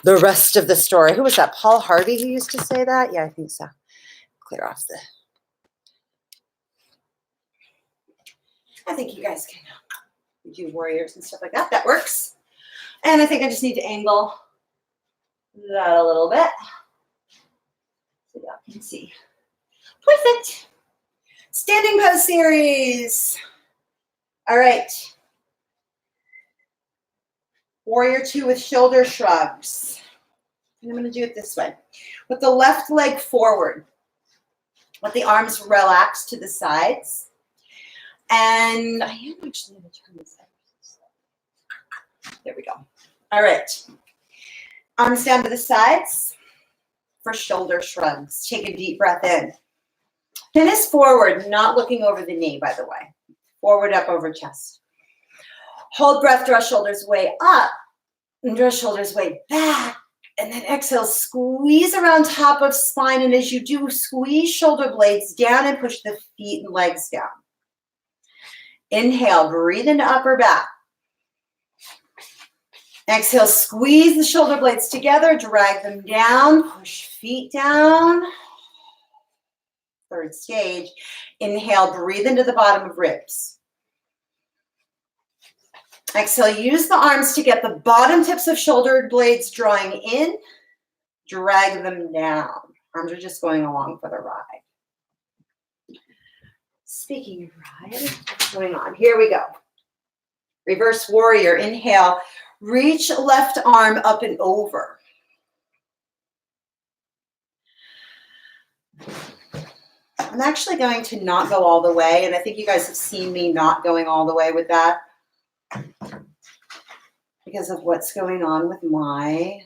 the rest of the story. Who was that? Paul Harvey who used to say that? Yeah, I think so. Clear off the... I think you guys can do warriors and stuff like that. That works. And I think I just need to angle that a little bit so y'all can see. Perfect. Standing pose series. All right. Warrior 2 with shoulder shrugs. And I'm going to do it this way. With the left leg forward. With the arms relaxed to the sides. And I am actually going to turn this up. There we go. All right. Arms down to the sides for shoulder shrugs. Take a deep breath in. Pin is forward, not looking over the knee, by the way. Forward, up, over chest. Hold breath, draw shoulders way up, and draw shoulders way back. And then exhale, squeeze around top of spine. And as you do, squeeze shoulder blades down and push the feet and legs down. Inhale, breathe into upper back. Exhale, squeeze the shoulder blades together, drag them down, push feet down. Third stage. Inhale, breathe into the bottom of ribs. Exhale, use the arms to get the bottom tips of shoulder blades drawing in. Drag them down. Arms are just going along for the ride. Speaking of ride, what's going on? Here we go. Reverse warrior. Inhale. Reach left arm up and over. I'm actually going to not go all the way, and I think you guys have seen me not going all the way with that because of what's going on with my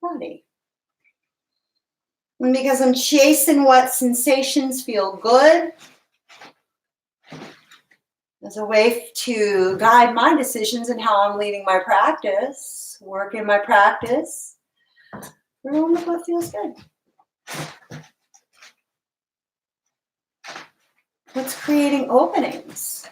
body. And because I'm chasing what sensations feel good as a way to guide my decisions and how I'm leading my practice, work in my practice. We're going with what feels good. What's creating openings?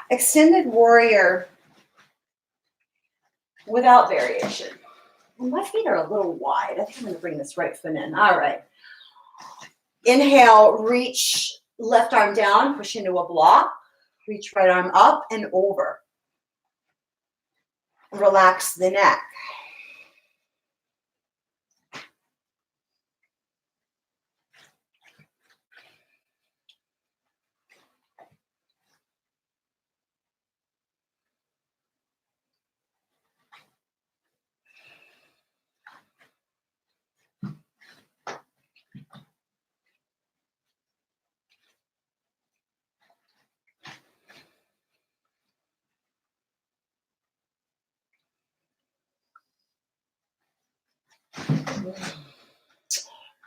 Extended warrior without variation. Well, my feet are a little wide. I think I'm going to bring this right foot in. All right. Inhale, reach left arm down, push into a block. Reach right arm up and over. Relax the neck.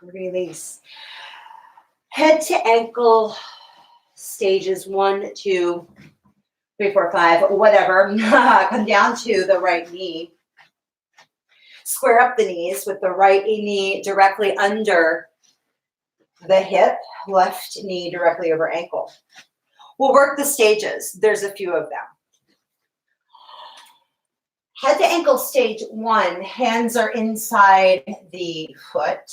Release. Head to ankle stages 1, 2, 3, 4, 5, whatever. Come down to the right knee. Square up the knees with the right knee directly under the hip, left knee directly over ankle. We'll work the stages. There's a few of them. Head to ankle stage 1, hands are inside the foot.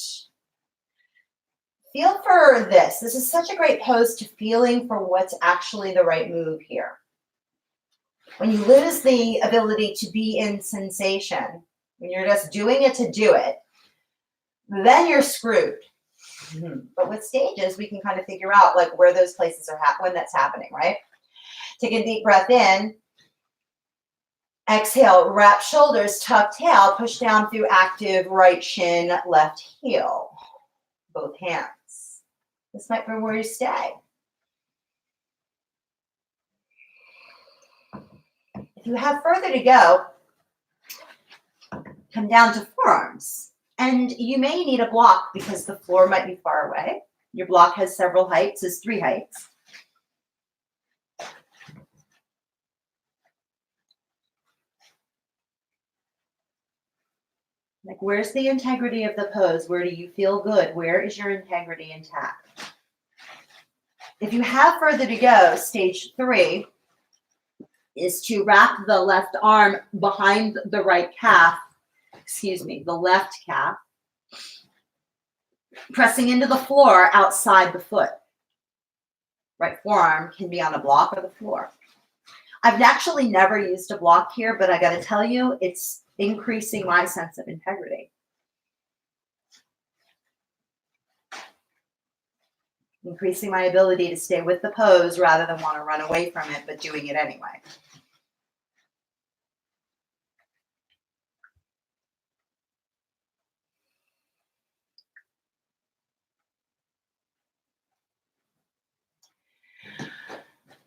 Feel for this. This is such a great pose to feeling for what's actually the right move here. When you lose the ability to be in sensation, when you're just doing it to do it, then you're screwed. But with stages, we can kind of figure out like where those places are when that's happening, right? Take a deep breath in. Exhale, wrap shoulders, tuck tail, push down through active right shin, left heel. Both hands. This might be where you stay. If you have further to go, come down to forearms. And you may need a block because the floor might be far away. Your block has several heights, it's 3 heights. Like, where's the integrity of the pose? Where do you feel good? Where is your integrity intact? If you have further to go, stage 3 is to wrap the left arm behind the right calf, the left calf, pressing into the floor outside the foot. Right forearm can be on a block or the floor. I've actually never used a block here, but I got to tell you, it's increasing my sense of integrity. Increasing my ability to stay with the pose rather than want to run away from it, but doing it anyway.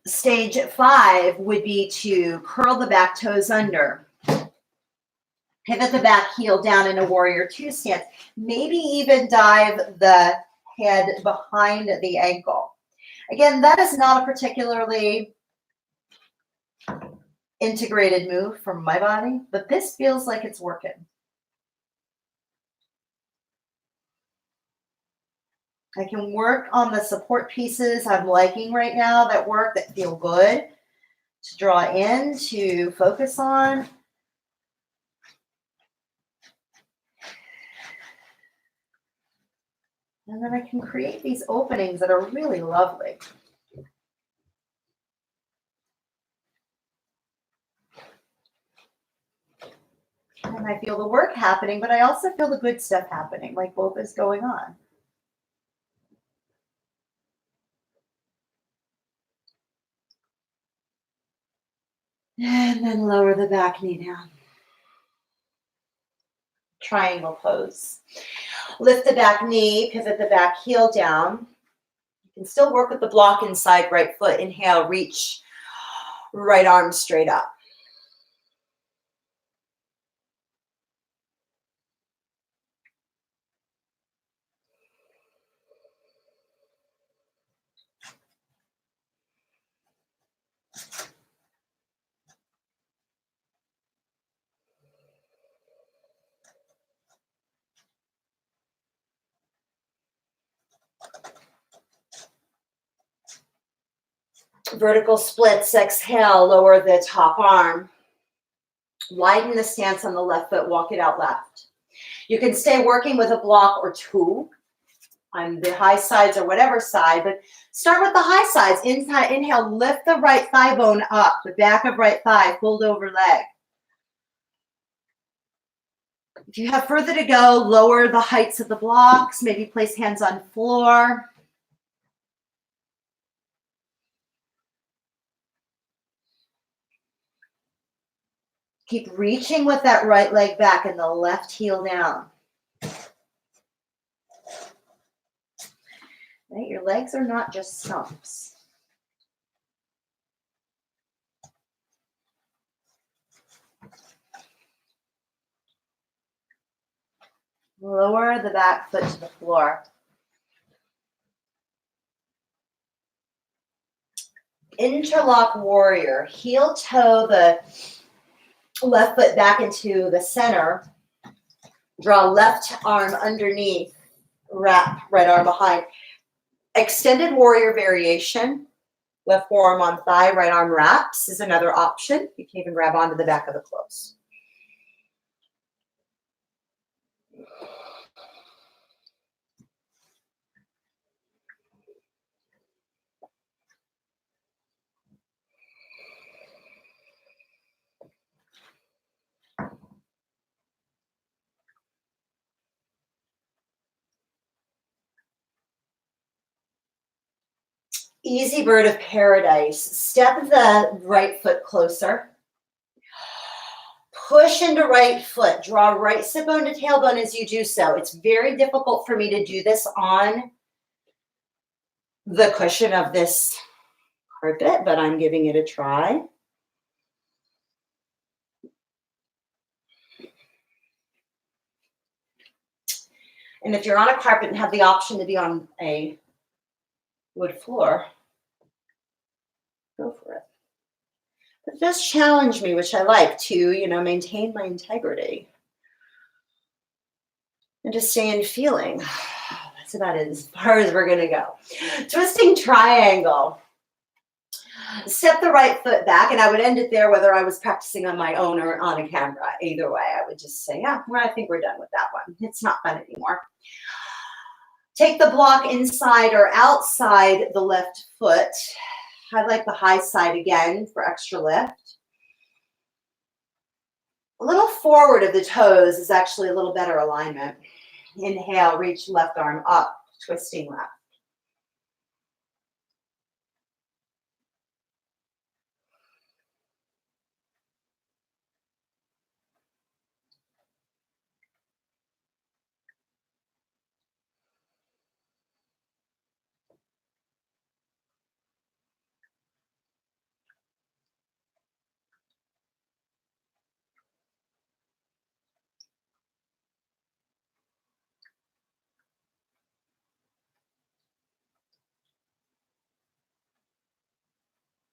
Stage 5 would be to curl the back toes under. Pivot the back heel down in a warrior 2 stance. Maybe even dive the head behind the ankle. Again, that is not a particularly integrated move from my body, but this feels like it's working. I can work on the support pieces I'm liking right now that work, that feel good. to draw in, to focus on. And then I can create these openings that are really lovely. And I feel the work happening, but I also feel the good stuff happening, like both is going on. And then lower the back knee down. Triangle pose. Lift the back knee, pivot the back heel down. You can still work with the block inside right foot. Inhale, reach right arm straight up. Vertical splits, exhale, lower the top arm. Widen the stance on the left foot, walk it out left. You can stay working with a block or two on the high sides or whatever side, but start with the high sides. Inhale, lift the right thigh bone up, the back of right thigh, fold over leg. If you have further to go, lower the heights of the blocks, maybe place hands on floor. Keep reaching with that right leg back and the left heel down. Right? Your legs are not just stumps. Lower the back foot to the floor. Interlock warrior. Heel toe the left foot back into the center. Draw left arm underneath. Wrap right arm behind. Extended warrior variation. Left forearm on thigh, right arm wraps is another option. You can even grab onto the back of the clothes. Easy bird of paradise. Step the right foot closer. Push into right foot. Draw right sit bone to tailbone as you do so. It's very difficult for me to do this on the cushion of this carpet, but I'm giving it a try. And if you're on a carpet and have the option to be on a wood floor, go for it. But it does challenge me, which I like to, maintain my integrity. And just stay in feeling. That's about it as far as we're going to go. Twisting triangle. Step the right foot back, and I would end it there whether I was practicing on my own or on a camera. Either way, I would just say, yeah, I think we're done with that one. It's not fun anymore. Take the block inside or outside the left foot. I like the high side again for extra lift. A little forward of the toes is actually a little better alignment. Inhale, reach left arm up, twisting left.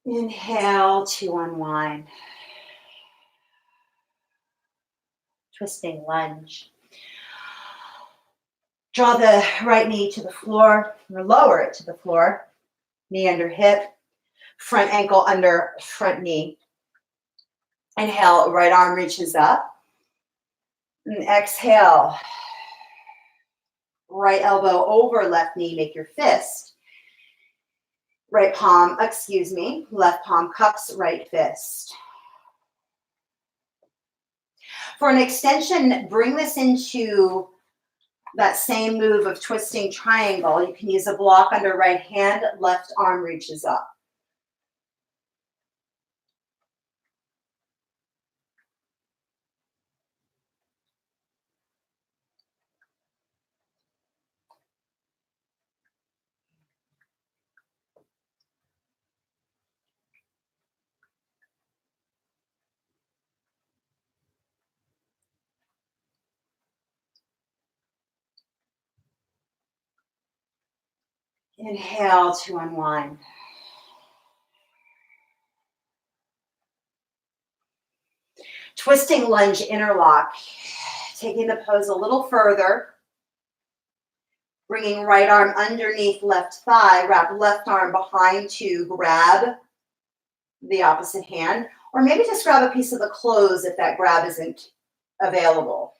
Inhale to unwind. Twisting lunge. Draw the right knee to the floor, or lower it to the floor. Knee under hip. Front ankle under front knee. Inhale, right arm reaches up. And exhale, right elbow over left knee, make your fist. Right palm, excuse me, left palm cups right fist. For an extension, bring this into that same move of twisting triangle. You can use a block under right hand, left arm reaches up. Inhale to unwind. Twisting lunge interlock. Taking the pose a little further. Bringing right arm underneath left thigh. Wrap left arm behind to grab the opposite hand. Or maybe just grab a piece of the clothes if that grab isn't available.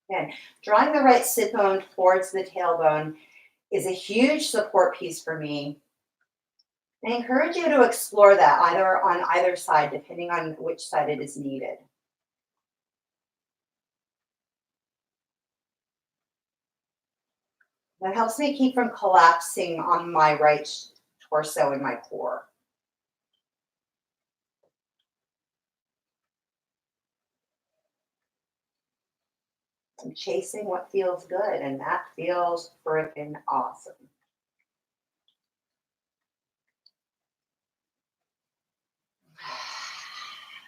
Again, drawing the right sit bone towards the tailbone is a huge support piece for me. I encourage you to explore that either on either side, depending on which side it is needed. That helps me keep from collapsing on my right torso and my core. I'm chasing what feels good, and that feels freaking awesome.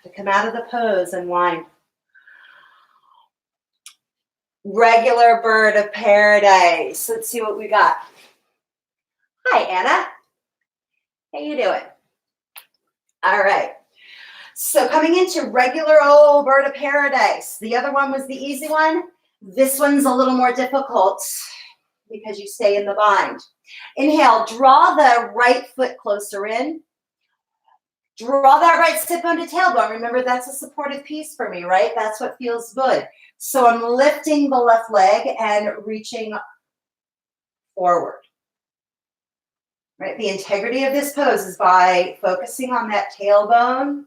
To come out of the pose and wind. Regular bird of paradise. Let's see what we got. Hi, Anna. How you doing? All right. So coming into regular old bird of paradise. The other one was the easy one. This one's a little more difficult because you stay in the bind. Inhale, draw the right foot closer in. Draw that right sit bone to tailbone. Remember, that's a supportive piece for me, right? That's what feels good. So I'm lifting the left leg and reaching forward. Right? The integrity of this pose is by focusing on that tailbone,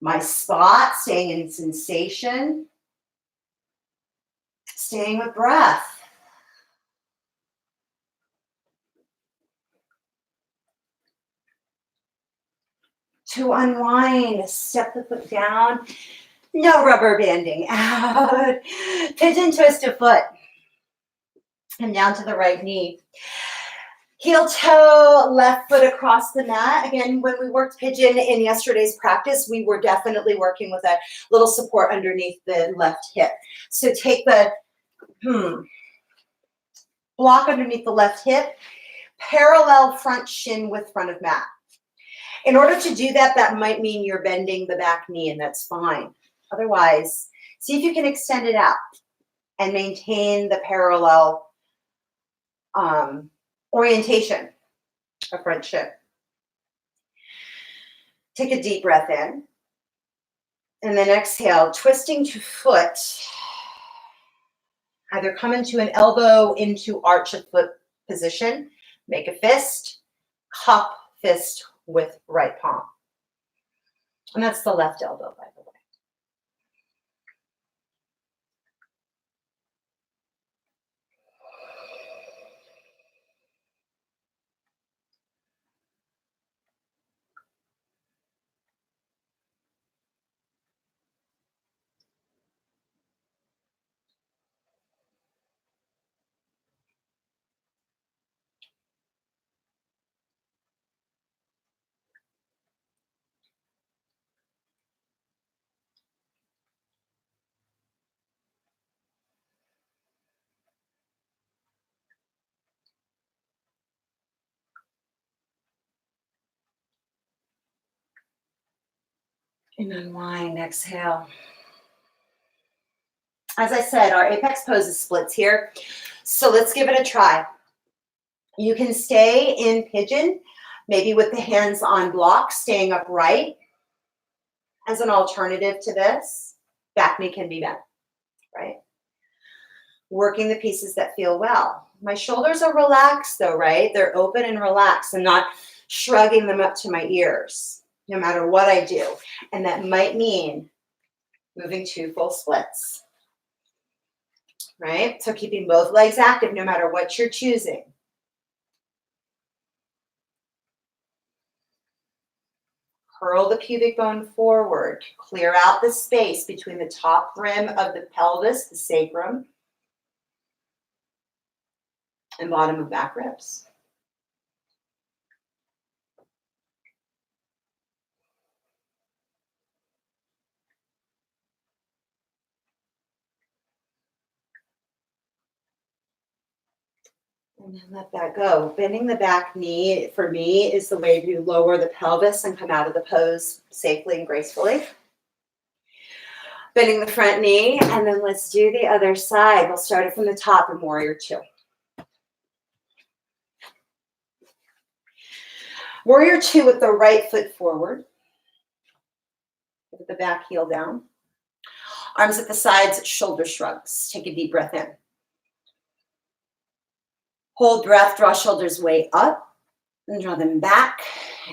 my spot, staying in sensation, staying with breath. To unwind, step the foot down. No rubber banding out. Pigeon twist a foot. And down to the right knee. Heel toe, left foot across the mat. Again, when we worked pigeon in yesterday's practice, we were definitely working with a little support underneath the left hip. So take the block underneath the left hip, parallel front shin with front of mat. In order to do that, that might mean you're bending the back knee, and that's fine. Otherwise, see if you can extend it out and maintain the parallel orientation of front shin. Take a deep breath in. And then exhale, twisting to foot. Either come into an elbow into arch of foot position. Make a fist, cup fist with right palm. And that's the left elbow, by the way. And unwind, exhale. As I said, our apex pose is splits here. So let's give it a try. You can stay in pigeon, maybe with the hands on block, staying upright as an alternative to this. Back knee can be bent, right? Working the pieces that feel well. My shoulders are relaxed though, right? They're open and relaxed. I'm not shrugging them up to my ears, no matter what I do. And that might mean moving 2 full splits, right? So keeping both legs active no matter what you're choosing. Curl the pubic bone forward. Clear out the space between the top rim of the pelvis, the sacrum, and bottom of back ribs. And then let that go. Bending the back knee, for me, is the way to lower the pelvis and come out of the pose safely and gracefully. Bending the front knee, and then let's do the other side. We'll start it from the top in Warrior Two. Warrior Two with the right foot forward. With the back heel down. Arms at the sides, shoulder shrugs. Take a deep breath in. Hold breath, draw shoulders way up and draw them back.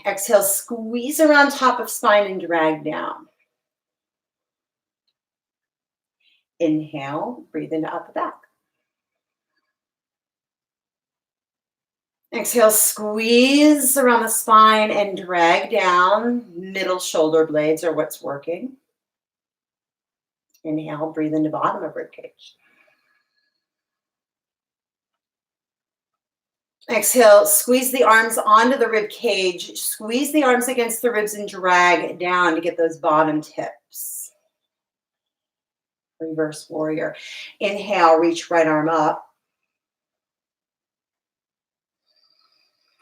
Exhale, squeeze around top of spine and drag down. Inhale, breathe into upper back. Exhale, squeeze around the spine and drag down. Middle shoulder blades are what's working. Inhale, breathe into bottom of ribcage. Exhale, squeeze the arms onto the rib cage. Squeeze the arms against the ribs and drag down to get those bottom tips. Reverse warrior. Inhale, reach right arm up.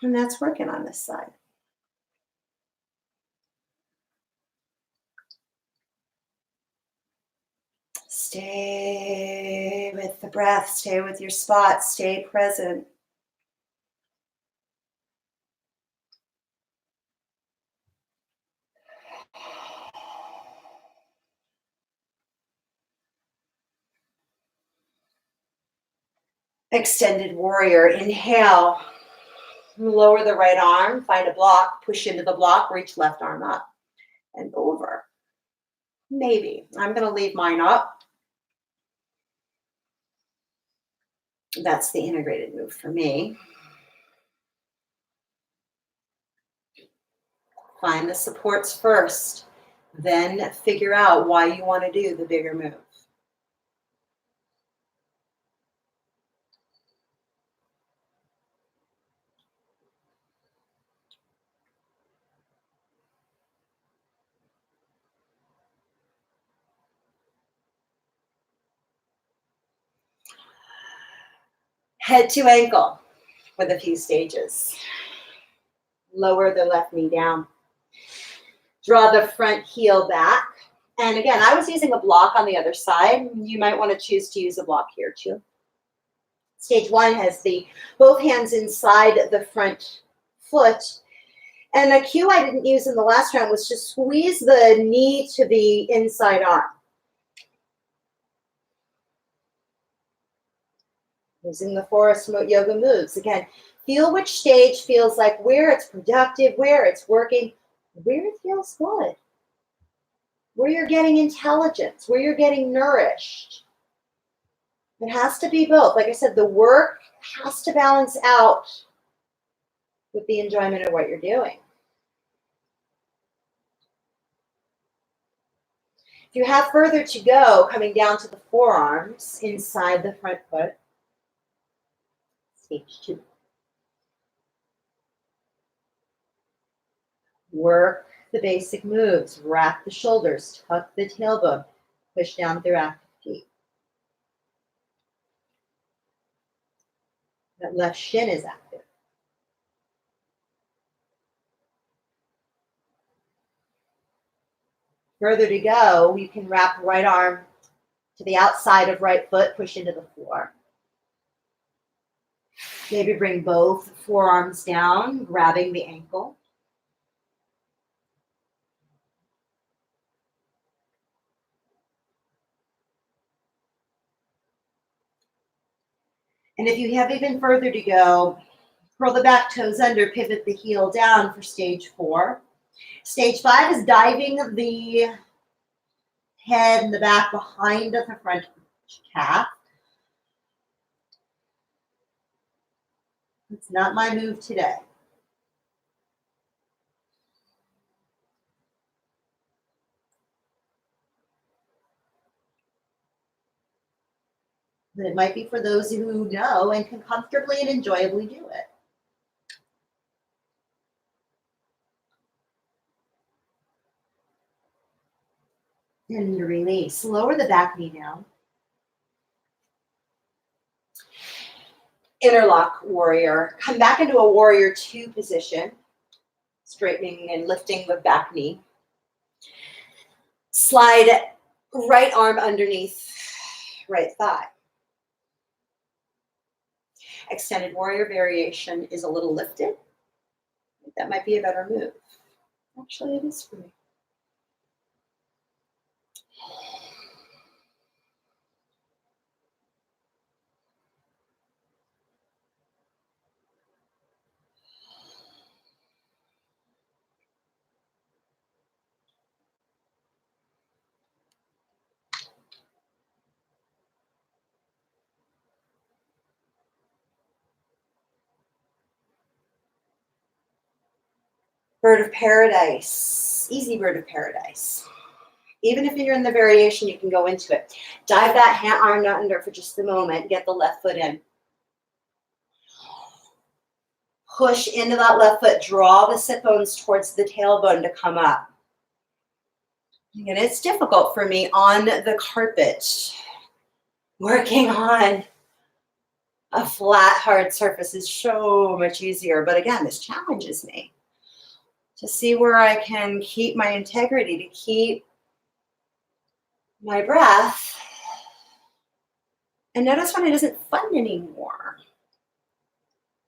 And that's working on this side. Stay with the breath. Stay with your spot. Stay present. Extended warrior. Inhale. Lower the right arm. Find a block. Push into the block. Reach left arm up and over. Maybe. I'm going to leave mine up. That's the integrated move for me. Find the supports first. Then figure out why you want to do the bigger move. Head to ankle with a few stages. Lower the left knee down. Draw the front heel back. And again, I was using a block on the other side. You might want to choose to use a block here too. Stage one has both hands inside the front foot. And a cue I didn't use in the last round was to squeeze the knee to the inside arm. Using the forest yoga moves. Again, feel which stage feels like, where it's productive, where it's working, where it feels good, where you're getting intelligence, where you're getting nourished. It has to be both. Like I said, the work has to balance out with the enjoyment of what you're doing. If you have further to go, coming down to the forearms inside the front foot, stage two. Work the basic moves. Wrap the shoulders, tuck the tailbone, push down through active feet. That left shin is active. Further to go, you can wrap right arm to the outside of right foot, push into the floor. Maybe bring both forearms down, grabbing the ankle. And if you have even further to go, curl the back toes under, pivot the heel down for stage 4. Stage 5 is diving the head and the back behind the front calf. It's not my move today. But it might be for those who know and can comfortably and enjoyably do it. And release. Lower the back knee down. Interlock warrior. Come back into a warrior 2 position. Straightening and lifting the back knee. Slide right arm underneath right thigh. Extended warrior variation is a little lifted. That might be a better move. Actually, it is for me. Bird of paradise, easy bird of paradise. Even if you're in the variation, you can go into it. Dive that hand arm under for just a moment. Get the left foot in. Push into that left foot. Draw the sit bones towards the tailbone to come up. And it's difficult for me on the carpet. Working on a flat, hard surface is so much easier. But again, this challenges me to see where I can keep my integrity, to keep my breath. And notice when it isn't fun anymore.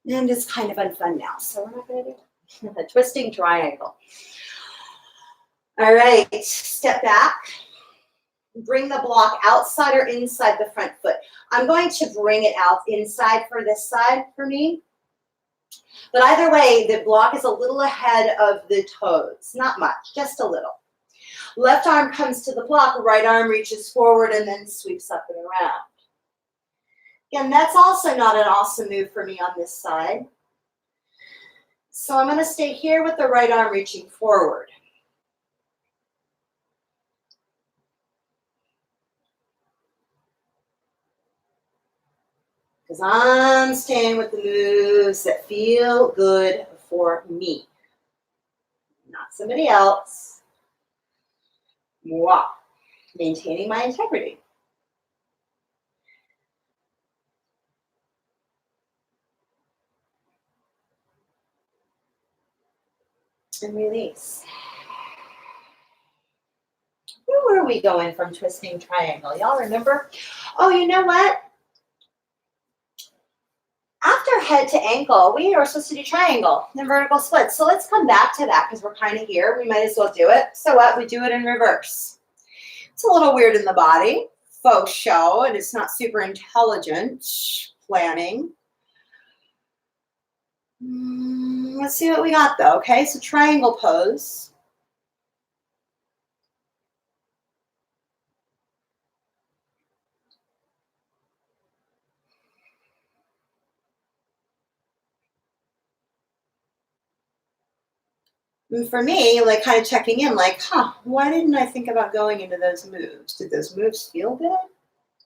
And it's kind of unfun now, so we're not going to do it. A twisting triangle. All right, step back. Bring the block outside or inside the front foot. I'm going to bring it out inside for this side for me. But either way, the block is a little ahead of the toes. Not much, just a little. Left arm comes to the block, right arm reaches forward and then sweeps up and around. Again, that's also not an awesome move for me on this side. So I'm going to stay here with the right arm reaching forward. Because I'm staying with the moves that feel good for me, not somebody else. Mwah. Maintaining my integrity. And release. Where were we going from twisting triangle? Y'all remember? Oh, you know what? After head to ankle, we are supposed to do triangle and vertical splits. So let's come back to that because we're kind of here. We might as well do it. So what? We do it in reverse. It's a little weird in the body. Faux show, and it's not super intelligent planning. Let's see what we got though. Okay, so triangle pose. And for me, like kind of checking in, like, why didn't I think about going into those moves? Did those moves feel good?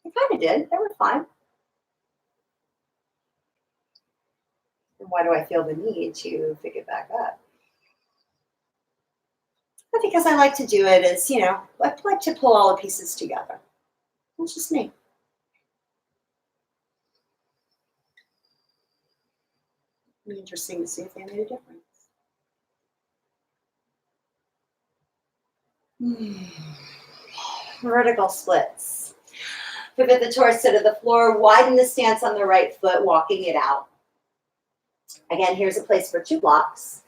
They kind of did. They were fine. And why do I feel the need to pick it back up? But because I like to do it as, you know, I like to pull all the pieces together. That's just me. It'll be interesting to see if they made a difference. Vertical splits. Pivot the torso to the floor, widen the stance on the right foot, walking it out. Again, here's a place for 2 blocks.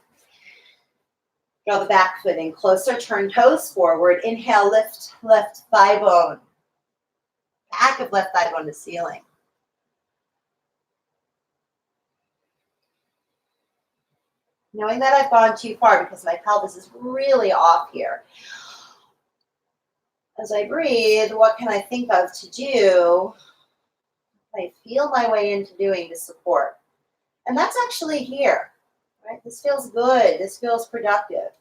Draw the back foot in closer, turn toes forward. Inhale, lift left thigh bone. Back of left thigh bone to ceiling. Knowing that I've gone too far because my pelvis is really off here. As I breathe, what can I think of to do? I feel my way into doing the support. And that's actually here, right? This feels good. This feels productive.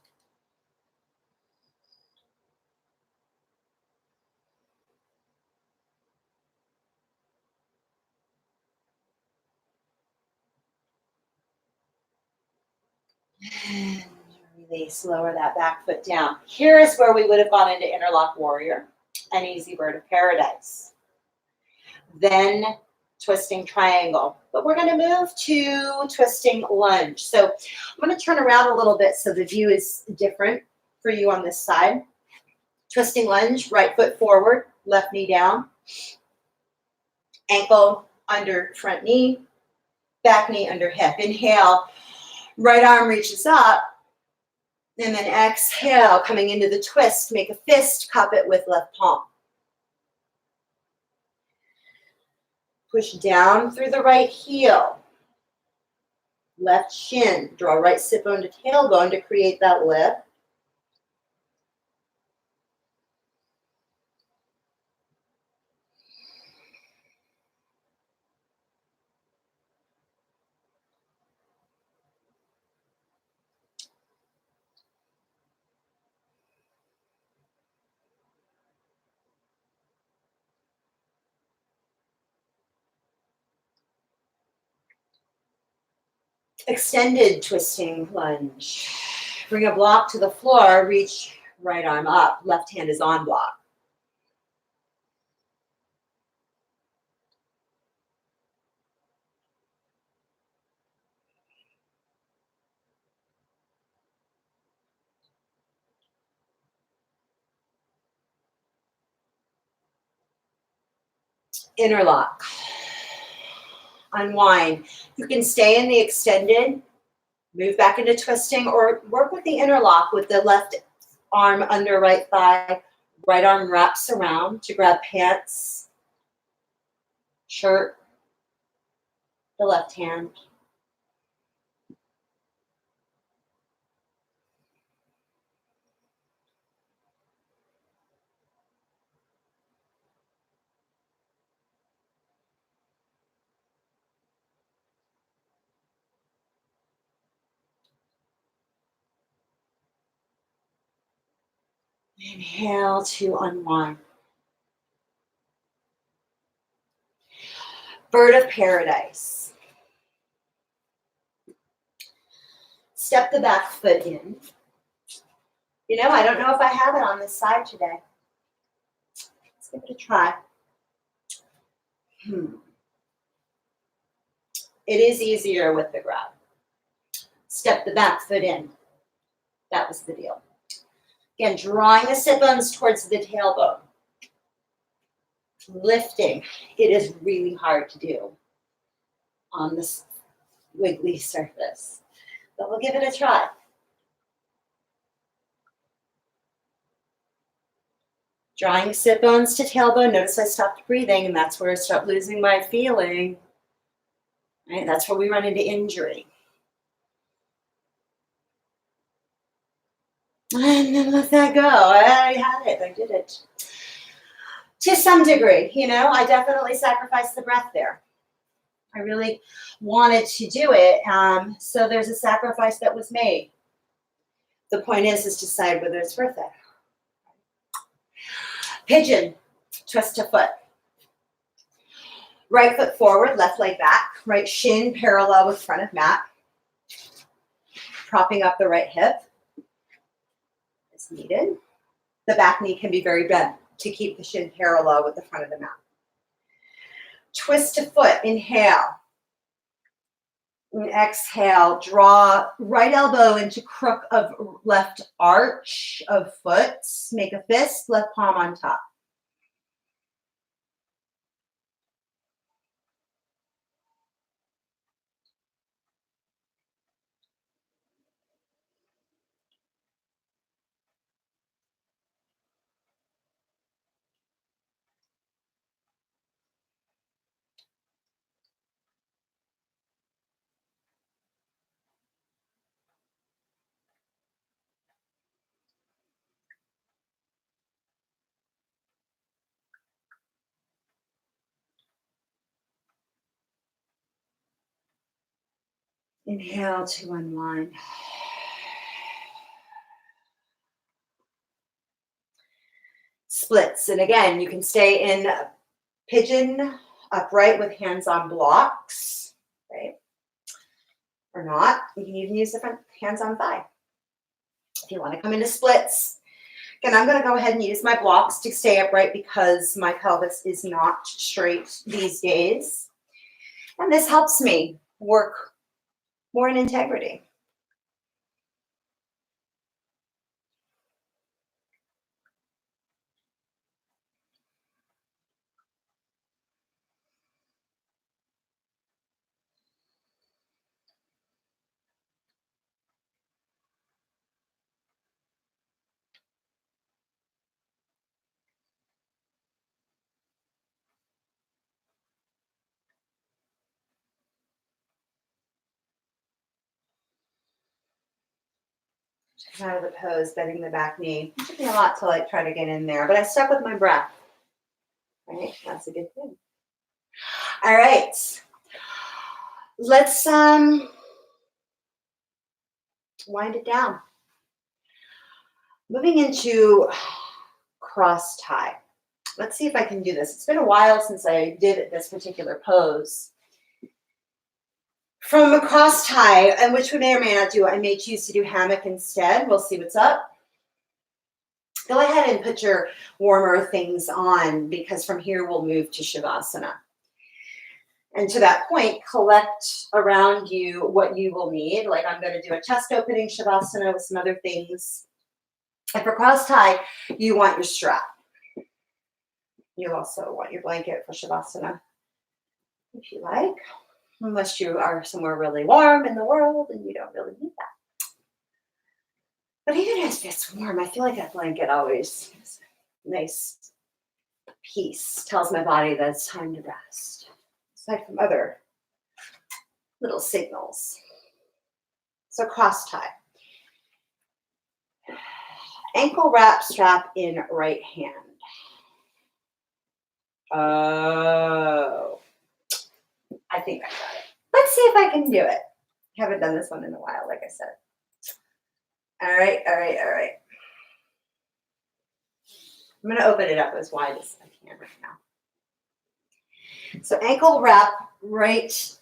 And release, lower that back foot down. Here is where we would have gone into interlock warrior and easy bird of paradise. Then twisting triangle. But we're going to move to twisting lunge. So I'm going to turn around a little bit so the view is different for you on this side. Twisting lunge, right foot forward, left knee down. Ankle under front knee, back knee under hip. Inhale, right arm reaches up. And then exhale, coming into the twist, make a fist, cup it with left palm. Push down through the right heel. Left shin, draw right sit bone to tailbone to create that lift. Extended twisting lunge. Bring a block to the floor, reach right arm up, left hand is on block. Interlock. Unwind. You can stay in the extended, move back into twisting, or work with the interlock with the left arm under right thigh. Right arm wraps around to grab pants, shirt, the left hand. Inhale to unwind. Bird of paradise. Step the back foot in. You know, I don't know if I have it on this side today. Let's give it a try. It is easier with the grab. Step the back foot in. That was the deal. Again, drawing the sit bones towards the tailbone. Lifting. It is really hard to do on this wiggly surface, but we'll give it a try. Drawing sit bones to tailbone. Notice I stopped breathing, and that's where I start losing my feeling. Right? That's where we run into injury. And then let that go. I had it. I did it. To some degree, you know, I definitely sacrificed the breath there. I really wanted to do it. So there's a sacrifice that was made. The point is decide whether it's worth it. Pigeon, twist to foot. Right foot forward, left leg back. Right shin parallel with front of mat. Propping up the right hip as needed. The back knee can be very bent to keep the shin parallel with the front of the mat. Twist to foot, inhale. And exhale, draw right elbow into crook of left arch of foot. Make a fist, left palm on top. Inhale to unwind. Splits. And again, you can stay in pigeon upright with hands on blocks, right? Or not. You can even use different hands on thigh. If you want to come into splits. Again, I'm going to go ahead and use my blocks to stay upright because my pelvis is not straight these days. And this helps me work more in integrity. Come out of the pose, bending the back knee. It took me a lot to like try to get in there, but I stuck with my breath. Right? That's a good thing. All right. Let's wind it down. Moving into cross tie. Let's see if I can do this. It's been a while since I did this particular pose. From a cross tie, and which we may or may not do, I may choose to do hammock instead. We'll see what's up. Go ahead and put your warmer things on because from here we'll move to Shavasana. And to that point, collect around you what you will need. Like I'm going to do a chest opening Shavasana with some other things. And for cross tie, you want your strap. You also want your blanket for Shavasana, if you like, unless you are somewhere really warm in the world and you don't really need that. But even if it's warm, I feel like that blanket always is a nice peace, tells my body that it's time to rest, aside from other little signals. So cross tie. Ankle wrap strap in right hand. Oh, I think I got it. Let's see if I can do it. I haven't done this one in a while, like I said. All right. I'm going to open it up as wide as I can right now. So ankle wrap right.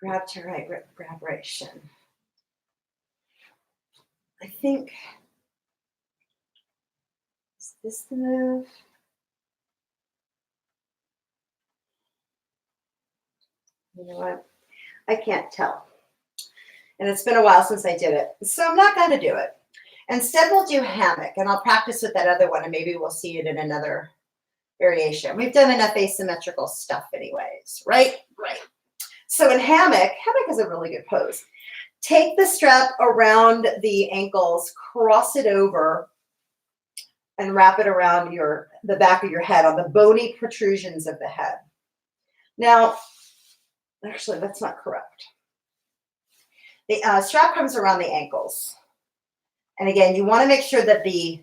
Grab to right, grab right shin. I think, is this the move? You know what? I can't tell. And it's been a while since I did it. So I'm not going to do it. Instead, we'll do hammock. And I'll practice with that other one. And maybe we'll see it in another variation. We've done enough asymmetrical stuff anyways, right? Right. So in hammock is a really good pose. Take the strap around the ankles, cross it over, and wrap it around the back of your head on the bony protrusions of the head. Now, actually, that's not correct. The strap comes around the ankles. And again, you want to make sure that the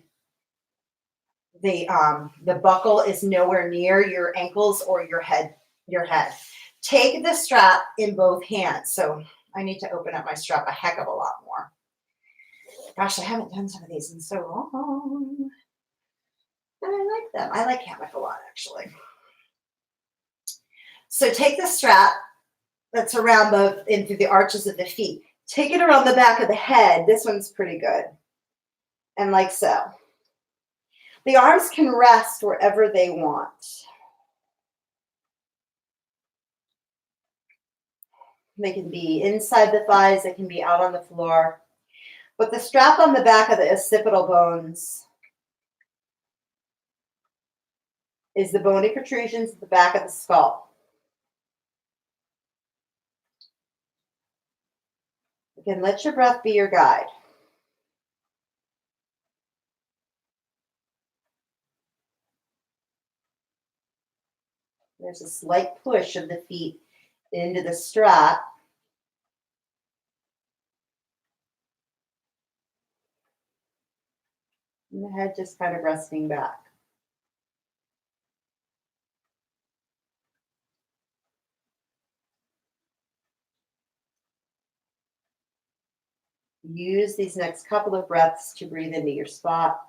buckle is nowhere near your ankles or your head. Take the strap in both hands. So I need to open up my strap a heck of a lot more. Gosh, I haven't done some of these in so long. And I like them. I like hammock a lot, actually. So take the strap that's around into the arches of the feet. Take it around the back of the head. This one's pretty good. And like so. The arms can rest wherever they want. They can be inside the thighs. They can be out on the floor. But the strap on the back of the occipital bones is the bony protrusions at the back of the skull. Again, let your breath be your guide. There's a slight push of the feet into the strap. And the head just kind of resting back. Use these next couple of breaths to breathe into your spot.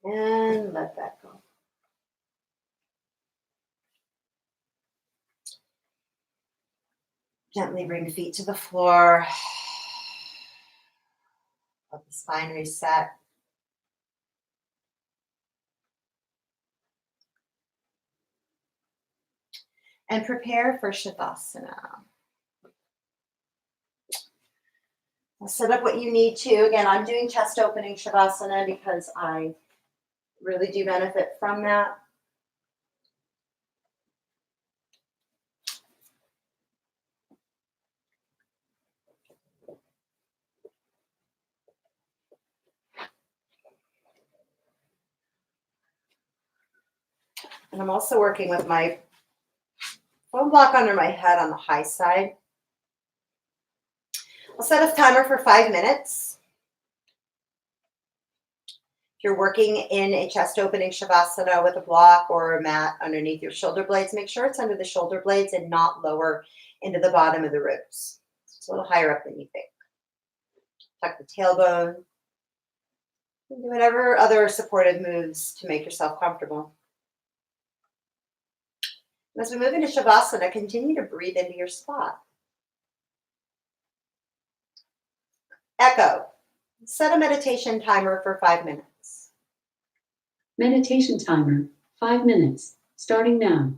And let that go. Gently bring feet to the floor. Let the spine reset. And prepare for Shavasana. Set up what you need to. Again, I'm doing chest opening Shavasana because I really do benefit from that. And I'm also working with my foam block under my head on the high side. I'll set a timer for 5 minutes. If you're working in a chest opening Shavasana with a block or a mat underneath your shoulder blades, make sure it's under the shoulder blades and not lower into the bottom of the ribs. It's a little higher up than you think. Tuck the tailbone. Do whatever other supportive moves to make yourself comfortable. And as we move into Shavasana, continue to breathe into your spot. Echo. Set a meditation timer for 5 minutes. Meditation timer, 5 minutes, starting now.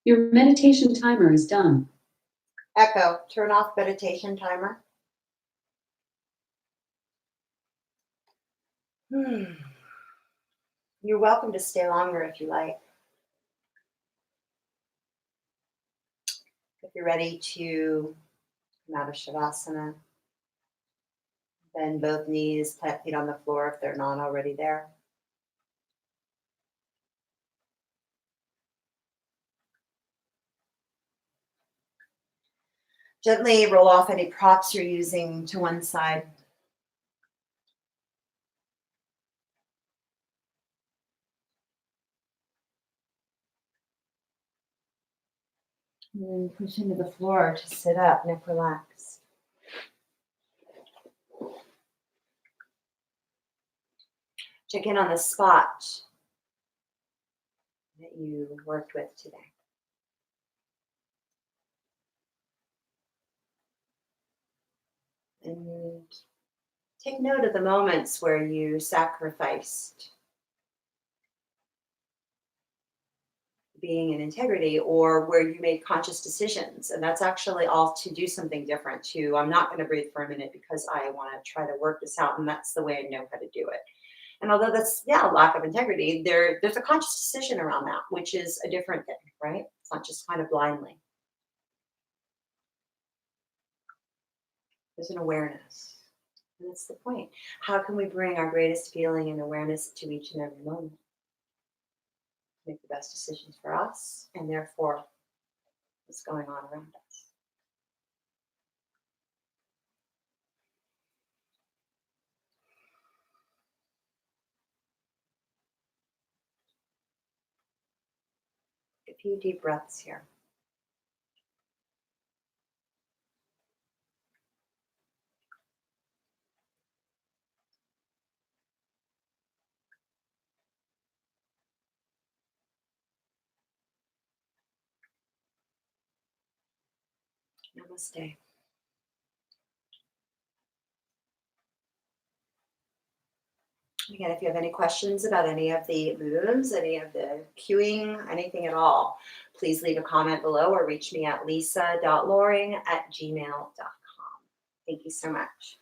Your meditation timer is done. Echo, turn off meditation timer. You're welcome to stay longer if you like. If you're ready to come out of Shavasana, bend both knees, plant feet on the floor if they're not already there. Gently roll off any props you're using to one side. And then push into the floor to sit up, neck relaxed. Check in on the spot that you worked with today. And take note of the moments where you sacrificed being in integrity or where you made conscious decisions. And that's actually all to do something different too. I'm not going to breathe for a minute because I want to try to work this out. And that's the way I know how to do it. And although that's, a lack of integrity, there's a conscious decision around that, which is a different thing, right? It's not just kind of blindly. There's an awareness. And that's the point. How can we bring our greatest feeling and awareness to each and every moment? Make the best decisions for us and therefore what's going on around us. A few deep breaths here. Namaste. Again, if you have any questions about any of the moves, any of the cueing, anything at all, please leave a comment below or reach me at lisa.loring@gmail.com. Thank you so much.